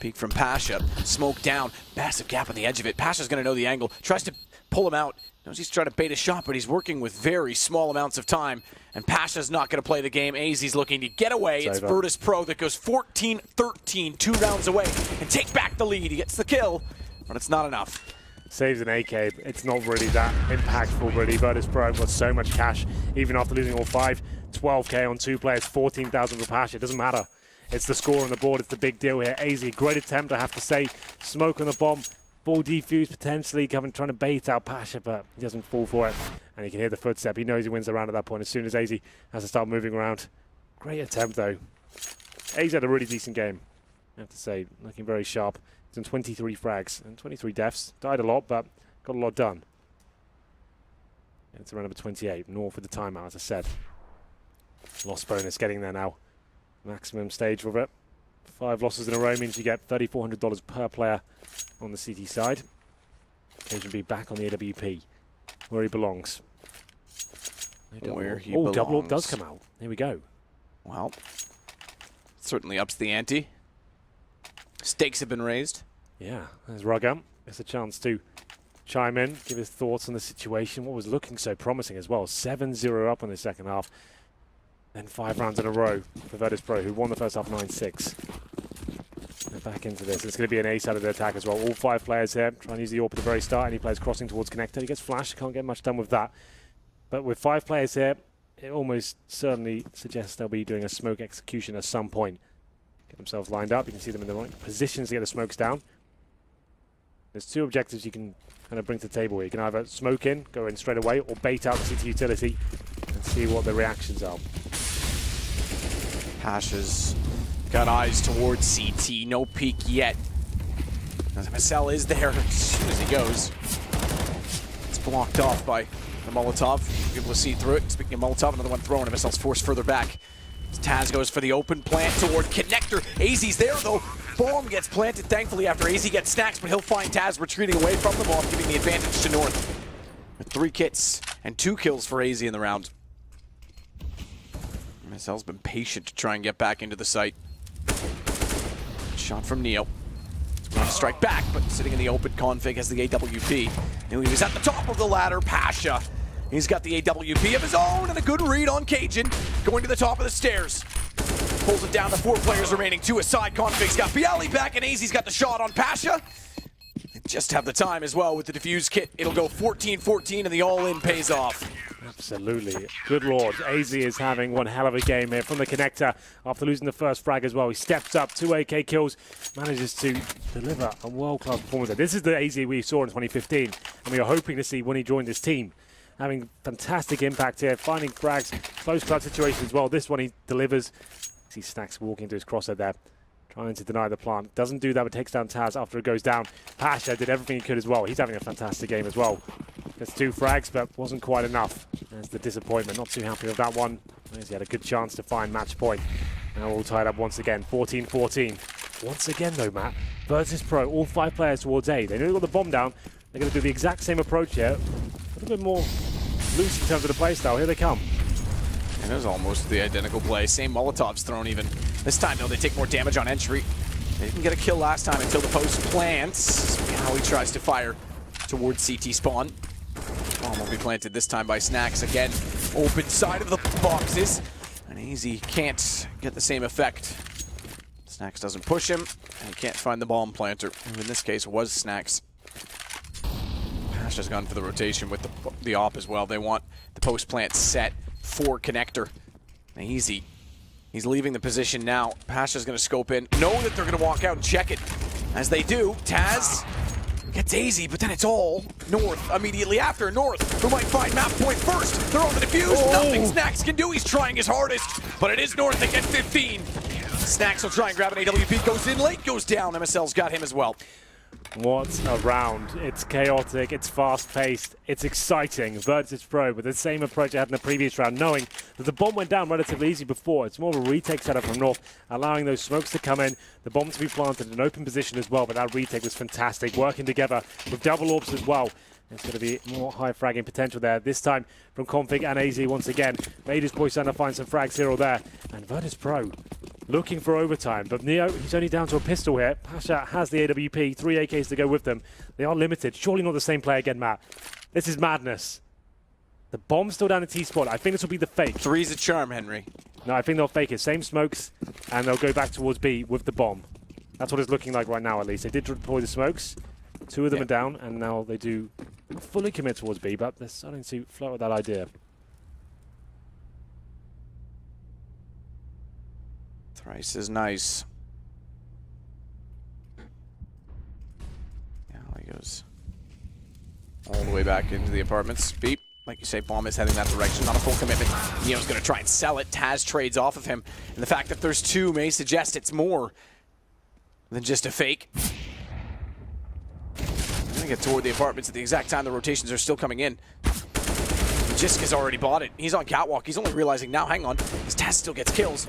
Peek from Pasha, smoke down, massive gap on the edge of it. Pasha's going to know the angle, tries to pull him out. Knows he's trying to bait a shot, but he's working with very small amounts of time. And Pasha's not going to play the game. AZ's looking to get away. It's Virtus.Pro that goes 14-13, 2 rounds away, and take back the lead. He gets the kill, but it's not enough. Saves an AK, it's not really that impactful, really. Virtus.Pro got so much cash, even after losing all 5. 12k on 2 players, 14,000 for Pasha. It doesn't matter. It's the score on the board. It's the big deal here. AZ, great attempt, I have to say. Smoke on the bomb. Full defuse potentially trying to bait out Pasha, but he doesn't fall for it. And he can hear the footstep. He knows he wins the round at that point as soon as AZ has to start moving around. Great attempt though. AZ had a really decent game, I have to say. Looking very sharp. He's done 23 frags and 23 deaths. Died a lot, but got a lot done. And it's around number 28. North with the timeout, as I said. Loss bonus getting there now. Maximum stage with it. 5 losses in a row means you get $3,400 per player on the CT side. Occasion be back on the AWP, where he belongs. Where he belongs. Double up belongs. does come out. Here we go. Well, certainly ups the ante. Stakes have been raised. Yeah, there's Rugger. Gets a chance to chime in, give his thoughts on the situation. What was looking so promising as well. 7-0 up in the second half. Then 5 rounds in a row for Virtus.Pro, who won the first half 9-6. They're back into this. It's going to be an ace out of the attack as well. All 5 players here trying to use the AWP at the very start. Any players crossing towards connector. He gets flash. Can't get much done with that. But with 5 players here, it almost certainly suggests they'll be doing a smoke execution at some point. Get themselves lined up. You can see them in the right positions to get the smokes down. There's 2 objectives you can kind of bring to the table here. You can either smoke in, go in straight away, or bait out the CT utility and see what the reactions are. Pasha's got eyes towards CT. No peek yet. Marcel is there as soon as he goes. It's blocked off by the Molotov. You're able to see through it. Speaking of Molotov, another one thrown. Marcel's forced further back. Taz goes for the open plant toward connector. AZ's there though. Bomb gets planted thankfully after AZ gets snacks, but he'll find Taz retreating away from the bomb, giving the advantage to North. With 3 kits and 2 kills for AZ in the round. Marcel's been patient to try and get back into the site. Shot from Neo. Going to strike back, but sitting in the open config has the AWP. Knew he was at the top of the ladder. Pasha. He's got the AWP of his own and a good read on Cajun. Going to the top of the stairs. Pulls it down to 4 players remaining. 2 aside. Config's got Bialy back and AZ's got the shot on Pasha. They just have the time as well with the defuse kit. It'll go 14-14 and the all-in pays off. Absolutely. Good lord. AZ is having one hell of a game here from the connector after losing the first frag as well. He steps up, 2 AK kills, manages to deliver a world-class performance. This is the AZ we saw in 2015, and we are hoping to see when he joined this team. Having fantastic impact here, finding frags, close clutch situations as well. This one he delivers. See Snacks walking into his crosser there, trying to deny the plant. Doesn't do that, but takes down Taz after it goes down. Pasha did everything he could as well. He's having a fantastic game as well. Gets 2 frags, but wasn't quite enough. There's the disappointment. Not too happy with that one. He had a good chance to find match point. Now all tied up once again, 14-14. Once again though, Matt, Virtus.Pro, all 5 players towards A. They nearly got the bomb down. They're going to do the exact same approach here. A little bit more loose in terms of the play style. Here they come. And it was almost the identical play. Same Molotovs thrown even. This time, though, they take more damage on entry. They didn't get a kill last time until the post plants. How he tries to fire towards CT spawn. Bomb will be planted this time by Snacks. Again, open side of the boxes. And AZ can't get the same effect. Snacks doesn't push him, and he can't find the bomb planter. Who in this case was Snacks. Pasha's gone for the rotation with the op as well. They want the post plant set for connector. AZ. He's leaving the position now. Pasha's going to scope in. Know that they're going to walk out and check it. As they do, Taz gets AZ, but then it's all North immediately after. North, who might find map point first. They're on the defuse. Nothing Snacks can do. He's trying his hardest, but it is North that get 15. Snacks will try and grab an AWP. Goes in late, goes down. MSL's got him as well. What a round. It's chaotic, it's fast-paced, it's exciting. Virtus.Pro with the same approach they had in the previous round, knowing that the bomb went down relatively easy before. It's more of a retake setup from North, allowing those smokes to come in, the bomb to be planted in an open position as well, but that retake was fantastic. Working together with double orbs as well. There's going to be more high fragging potential there. This time from Config and AZ once again. Raiders boys trying to find some frags here or there. And Virtus.Pro looking for overtime. But Neo, he's only down to a pistol here. Pasha has the AWP, 3 AKs to go with them. They are limited. Surely not the same play again, Matt. This is madness. The bomb's still down in T-spot. I think this will be the fake. 3's a charm, Henry. No, I think they'll fake it. Same smokes, and they'll go back towards B with the bomb. That's what it's looking like right now, at least. They did deploy the smokes. 2 of them are down, and now they do fully commit towards B, but they're starting to float with that idea. Thrice is nice. He goes all the way back into the apartments. Beep. Like you say, bomb is heading that direction. Not a full commitment. Neo's going to try and sell it. Taz trades off of him. And the fact that there's two may suggest it's more than just a fake. I'm going to get toward the apartments at the exact time the rotations are still coming in. Jiska's already bought it. He's on catwalk. He's only realizing now, hang on, his Taz still gets kills.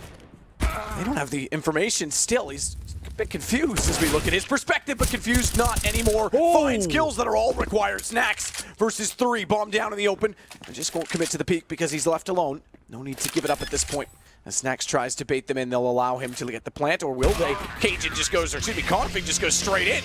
They don't have the information still. He's a bit confused as we look at his perspective, but confused not anymore. Finds kills that are all required. Snacks versus 3. Bomb down in the open. And just won't commit to the peak because he's left alone. No need to give it up at this point. As Snacks tries to bait them in, they'll allow him to get the plant, or will they? Cajun just goes, or excuse me, Config just goes straight in.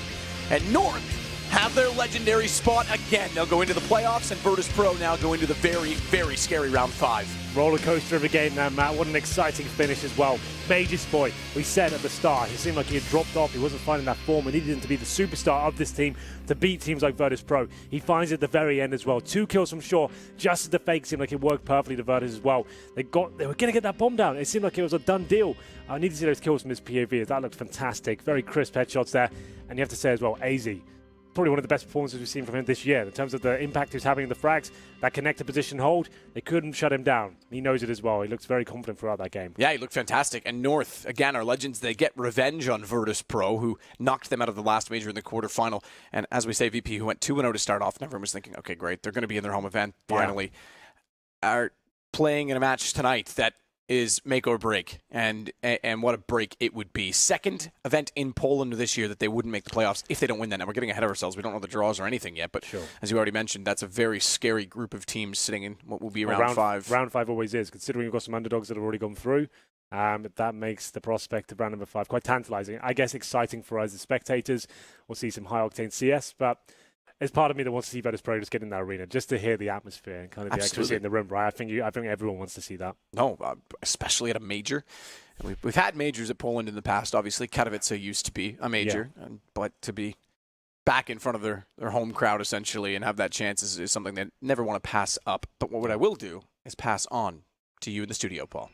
And North have their legendary spot again. They'll go into the playoffs, and Virtus.Pro now go into the very, very scary round 5. Roller coaster of a game now, Matt. What an exciting finish as well. Mage's boy, we said at the start, he seemed like he had dropped off. He wasn't finding that form. We needed him to be the superstar of this team to beat teams like Virtus.Pro. He finds it at the very end as well. 2 kills from shore, just as the fake seemed like it worked perfectly to Virtus as well. They were going to get that bomb down. It seemed like it was a done deal. I need to see those kills from his POV. That looked fantastic. Very crisp headshots there. And you have to say as well, AZ, probably one of the best performances we've seen from him this year in terms of the impact he's having in the frags, that connected position hold. They couldn't shut him down. He knows it as well. He looks very confident throughout that game. Yeah, he looked fantastic. And North, again, our legends, they get revenge on Virtus.Pro, who knocked them out of the last major in the quarterfinal. And as we say, VP, who went 2-0 to start off, and everyone was thinking, okay, great, they're going to be in their home event finally. Are playing in a match tonight that is make or break, and what a break it would be. Second event in Poland this year that they wouldn't make the playoffs if they don't win that. Now, we're getting ahead of ourselves. We don't know the draws or anything yet, but as you already mentioned, that's a very scary group of teams sitting in what will be round 5. Round 5 always is, considering we've got some underdogs that have already gone through. That makes the prospect of round number 5 quite tantalizing. I guess exciting for us as spectators. We'll see some high-octane CS, but there's part of me that wants to see Virtus.Pro just get in that arena, just to hear the atmosphere and kind of the ecstasy in the room, right? I think everyone wants to see that. No, especially at a major. And we've had majors at Poland in the past, obviously. Katowice used to be a major, but to be back in front of their home crowd, essentially, and have that chance is something they never want to pass up. But what I will do is pass on to you in the studio, Paul.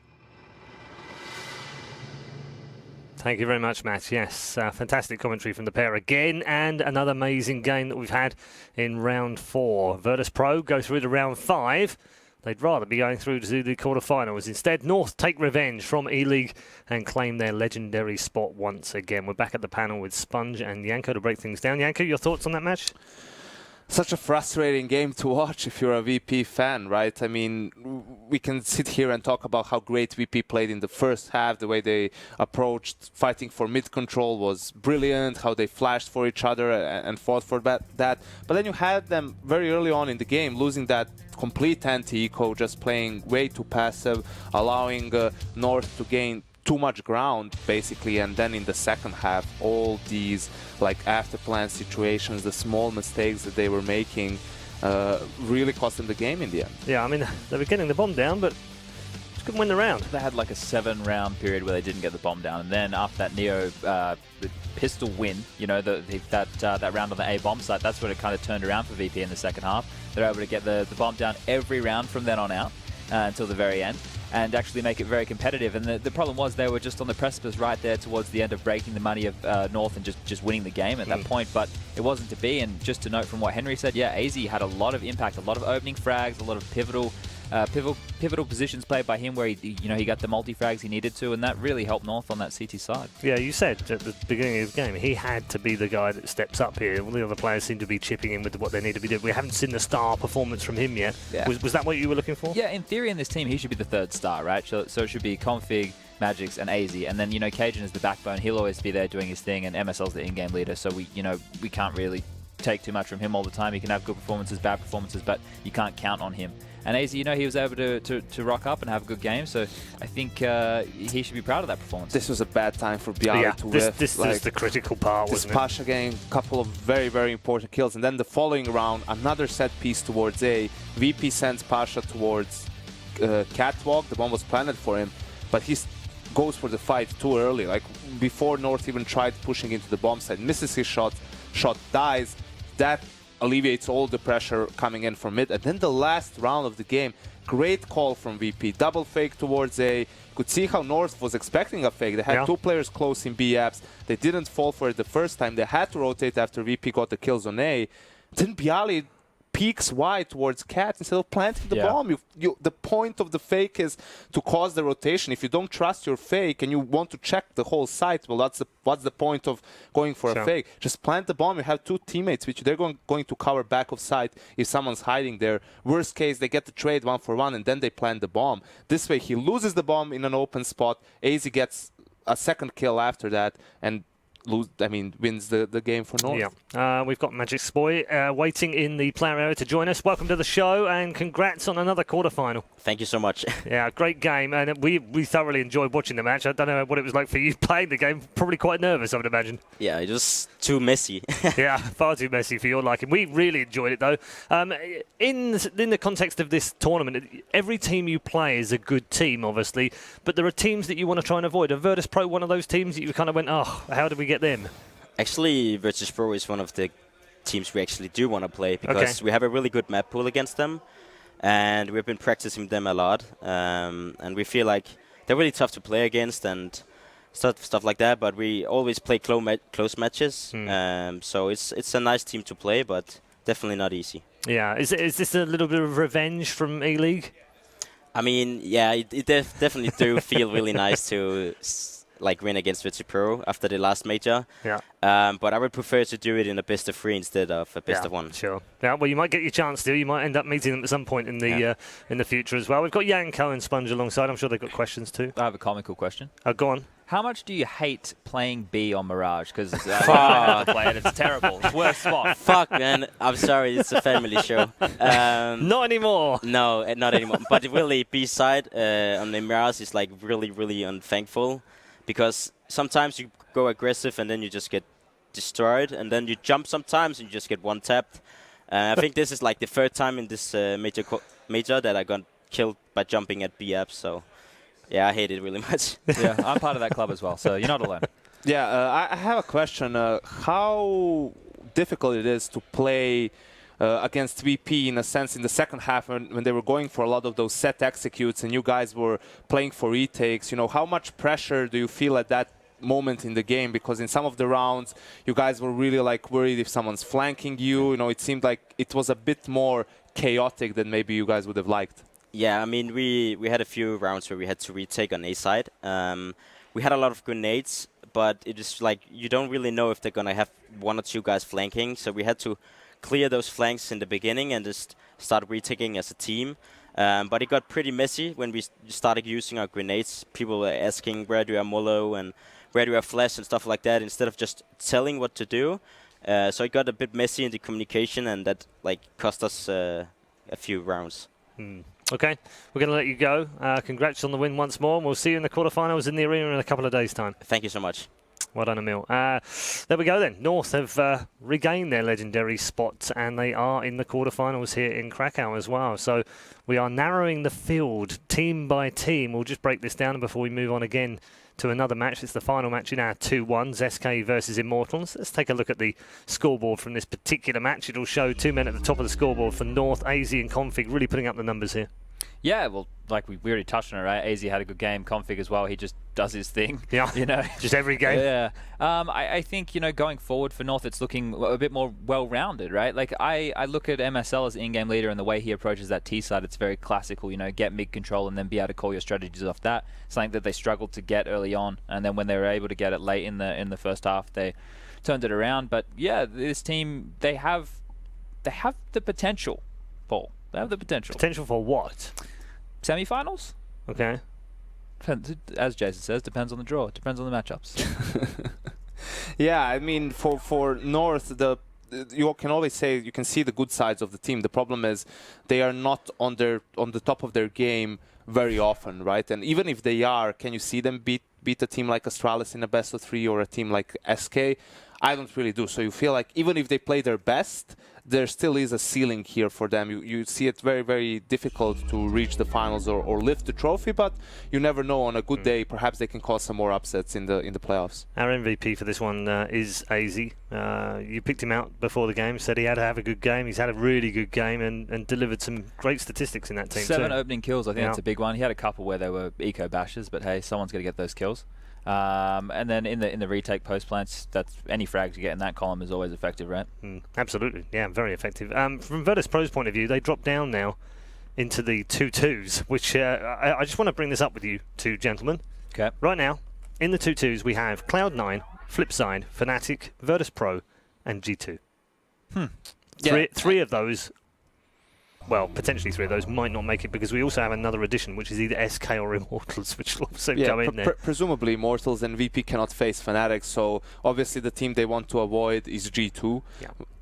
Thank you very much, Matt. Yes, fantastic commentary from the pair again, and another amazing game that we've had in round 4. Virtus.Pro go through to round 5. They'd rather be going through to the quarterfinals. Instead, North take revenge from Eleague and claim their legendary spot once again. We're back at the panel with Sponge and Yanko to break things down. Yanko, your thoughts on that match? Such a frustrating game to watch if you're a VP fan, right? I mean, we can sit here and talk about how great VP played in the first half. The way they approached fighting for mid control was brilliant, how they flashed for each other and fought for that. But then you had them very early on in the game losing that complete anti-eco, just playing way too passive, allowing North to gain too much ground, basically, and then in the second half, all these like after plan situations, the small mistakes that they were making really cost them the game in the end. Yeah, I mean, they were getting the bomb down, but just couldn't win the round. They had like a 7-round period where they didn't get the bomb down, and then after that Neo pistol win, you know, that round on the A bomb site, that's when it kind of turned around for VP in the second half. They're able to get the bomb down every round from then on out until the very end, and actually make it very competitive. And the problem was they were just on the precipice right there towards the end of breaking the money of North and just winning the game at that point, but it wasn't to be. And just to note from what Henry said, yeah, AZ had a lot of impact, a lot of opening frags, a lot of pivotal positions played by him where he got the multi-frags he needed to, and that really helped North on that CT side. Yeah, you said at the beginning of the game he had to be the guy that steps up here. All the other players seem to be chipping in with what they need to be doing. We haven't seen the star performance from him yet. Yeah. Was that what you were looking for? Yeah, in theory in this team he should be the third star, right? So it should be Config, Magix, and AZ, and then Cajun is the backbone. He'll always be there doing his thing, and MSL's the in-game leader. So we can't really take too much from him all the time. He can have good performances, bad performances, but you can't count on him. And AZ, he was able to rock up and have a good game, so I think he should be proud of that performance. This was a bad time for BR to whiff. This is the critical part, wasn't it? Pasha getting a couple of very, very important kills, and then the following round, another set piece towards A. VP sends Pasha towards Catwalk. The bomb was planted for him, but he goes for the fight too early, like before North even tried pushing into the bomb site. Misses his shot dies. That alleviates all the pressure coming in from mid. And then the last round of the game, great call from VP. Double fake towards A. Could see how North was expecting a fake. They had two players close in B apps. They didn't fall for it the first time. They had to rotate after VP got the kills on A. Then Bialy peeks wide towards Cat instead of planting the bomb. The point of the fake is to cause the rotation. If you don't trust your fake and you want to check the whole site, well, what's the point of going for a fake? Just plant the bomb. You have two teammates, which they're going to cover back of site if someone's hiding there. Worst case, they get the trade 1-for-1 and then they plant the bomb. This way, he loses the bomb in an open spot. AZ gets a second kill after that and wins the game for North. Yeah, we've got Magic Spoy waiting in the player area to join us. Welcome to the show and congrats on another quarterfinal. Thank you so much. Yeah, great game, and we thoroughly enjoyed watching the match. I don't know what it was like for you playing the game. Probably quite nervous, I would imagine. Yeah, it was too messy. Yeah, far too messy for your liking. We really enjoyed it though. In the context of this tournament, every team you play is a good team, obviously, but there are teams that you want to try and avoid. Are Virtus.Pro one of those teams that you kind of went, oh, how did we get them? Actually, Virtus.Pro is one of the teams we actually do want to play because we have a really good map pool against them, and we've been practicing them a lot, and we feel like they're really tough to play against and stuff like that, but we always play close matches, so it's a nice team to play, but definitely not easy. Yeah, is this a little bit of revenge from Eleague? I mean, yeah, it definitely do feel really nice to win against Virtus.Pro after the last major. Yeah. But I would prefer to do it in a best of 3 instead of a best of 1. Sure. Yeah, well, you might get your chance to. You might end up meeting them at some point in the future as well. We've got Yanko and Sponge alongside. I'm sure they've got questions too. I have a comical question. Go on. How much do you hate playing B on Mirage? Because I have to play it. It's terrible. It's worst spot. Fuck, man. I'm sorry. It's a family show. Not anymore. No, not anymore. But really, B side on the Mirage is like really, really unthankful. Because sometimes you go aggressive and then you just get destroyed, and then you jump sometimes and you just get one-tapped. I think this is like the 3rd time in this major that I got killed by jumping at B apps, so yeah, I hate it really much. Yeah, I'm part of that club as well, so you're not alone. Yeah, I have a question. How difficult it is to play against VP in a sense in the second half when they were going for a lot of those set executes and you guys were playing for retakes. How much pressure do you feel at that moment in the game? Because in some of the rounds you guys were really worried if someone's flanking you. It seemed like it was a bit more chaotic than maybe you guys would have liked. Yeah, I mean, we had a few rounds where we had to retake on A side. We had a lot of grenades, but it is you don't really know if they're going to have 1 or 2 guys flanking, so we had to clear those flanks in the beginning and just start retaking as a team. But it got pretty messy when we started using our grenades. People were asking, where do I mollo and where do I flash and stuff like that, instead of just telling what to do. So it got a bit messy in the communication, and that cost us a few rounds. Okay, we're going to let you go. Congrats on the win once more, and we'll see you in the quarterfinals in the arena in a couple of days' time. Thank you so much. Well done, Emil. There we go then. North have regained their legendary spot, and they are in the quarterfinals here in Krakow as well. So we are narrowing the field team by team. We'll just break this down before we move on again to another match. It's the final match in our 2-1, SK versus Immortals. Let's take a look at the scoreboard from this particular match. It'll show 2 men at the top of the scoreboard for North, AZ and Config, really putting up the numbers here. Yeah, well, we already touched on it, right? AZ had a good game. Config as well. He just does his thing. Yeah, just every game. Yeah. I think, going forward for North, it's looking a bit more well-rounded, right? I look at MSL as the in-game leader, and the way he approaches that T side, it's very classical, get mid-control and then be able to call your strategies off that. Something that they struggled to get early on, and then when they were able to get it late in the first half, they turned it around. But yeah, this team, they have the potential, Paul. They have the potential. Potential for what? Semi-finals? Okay. As Jason says, depends on the draw. Depends on the matchups. Yeah, I mean, for North, you can always say you can see the good sides of the team. The problem is they are not on the top of their game very often, right? And even if they are, can you see them beat a team like Astralis in a best of 3 or a team like SK? I don't really do. So you feel like even if they play their best, there still is a ceiling here for them. You see it very, very difficult to reach the finals or lift the trophy, but you never know. On a good day, perhaps they can cause some more upsets in the playoffs. Our MVP for this one is AZ. You picked him out before the game, said he had to have a good game. He's had a really good game and delivered some great statistics in that team 7 too. opening kills, I think that's a big one. He had a couple where they were eco bashes, but hey, someone's got to get those kills. And then in the retake post plants, that's any frags you get in that column is always effective, right? Absolutely, yeah, very effective. From Virtus.Pro's point of view, they drop down now into the 2-2s, which I just want to bring this up with you two gentlemen. Okay. Right now, in the 2-2s, we have Cloud9, Flipside, Fnatic, Virtus.Pro, and G2. Three of those. Well, potentially 3 of those might not make it because we also have another addition, which is either SK or Immortals, which will also go in there. Presumably, Immortals and VP cannot face Fnatic, so obviously the team they want to avoid is G2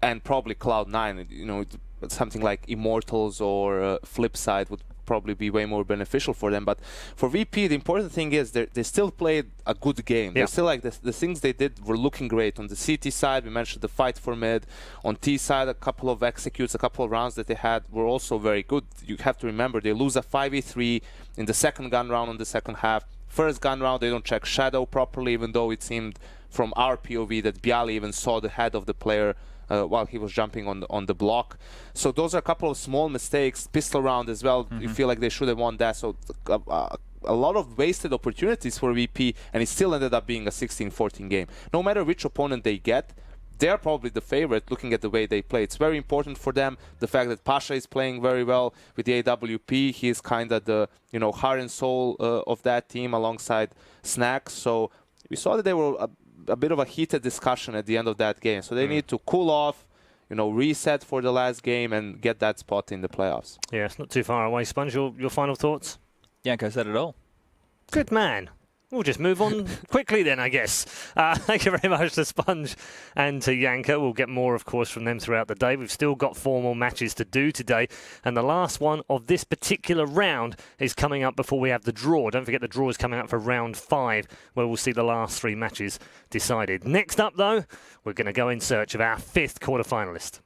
and probably Cloud9. You know, something like Immortals or Flipside would probably be way more beneficial for them. But for VP, the important thing is they still played a good game. They're still like the things they did were looking great. On the CT side, we mentioned the fight for mid. On T side, a couple of executes, a couple of rounds that they had were also very good. You have to remember they lose a 5v3 in the second gun round on the second half. First gun round, they don't check Shadow properly, even though it seemed from our POV that Bialy even saw the head of the player while he was jumping on the block. So those are a couple of small mistakes. Pistol round as well. You feel like they should have won that. So a lot of wasted opportunities for VP, and it still ended up being a 16-14 game. No matter which opponent they get, they're probably the favorite looking at the way they play. It's very important for them, the fact that Pasha is playing very well with the AWP. He is kind of the heart and soul of that team alongside Snack. So we saw that they were a bit of a heated discussion at the end of that game. So they need to cool off, reset for the last game and get that spot in the playoffs. Yeah, it's not too far away. Sponge, your final thoughts? Yanko said it all. Good man. We'll just move on quickly then, I guess. Thank you very much to Sponge and to Yanko. We'll get more, of course, from them throughout the day. We've still got 4 more matches to do today. And the last one of this particular round is coming up before we have the draw. Don't forget the draw is coming up for round 5, where we'll see the last 3 matches decided. Next up, though, we're going to go in search of our 5th quarterfinalist.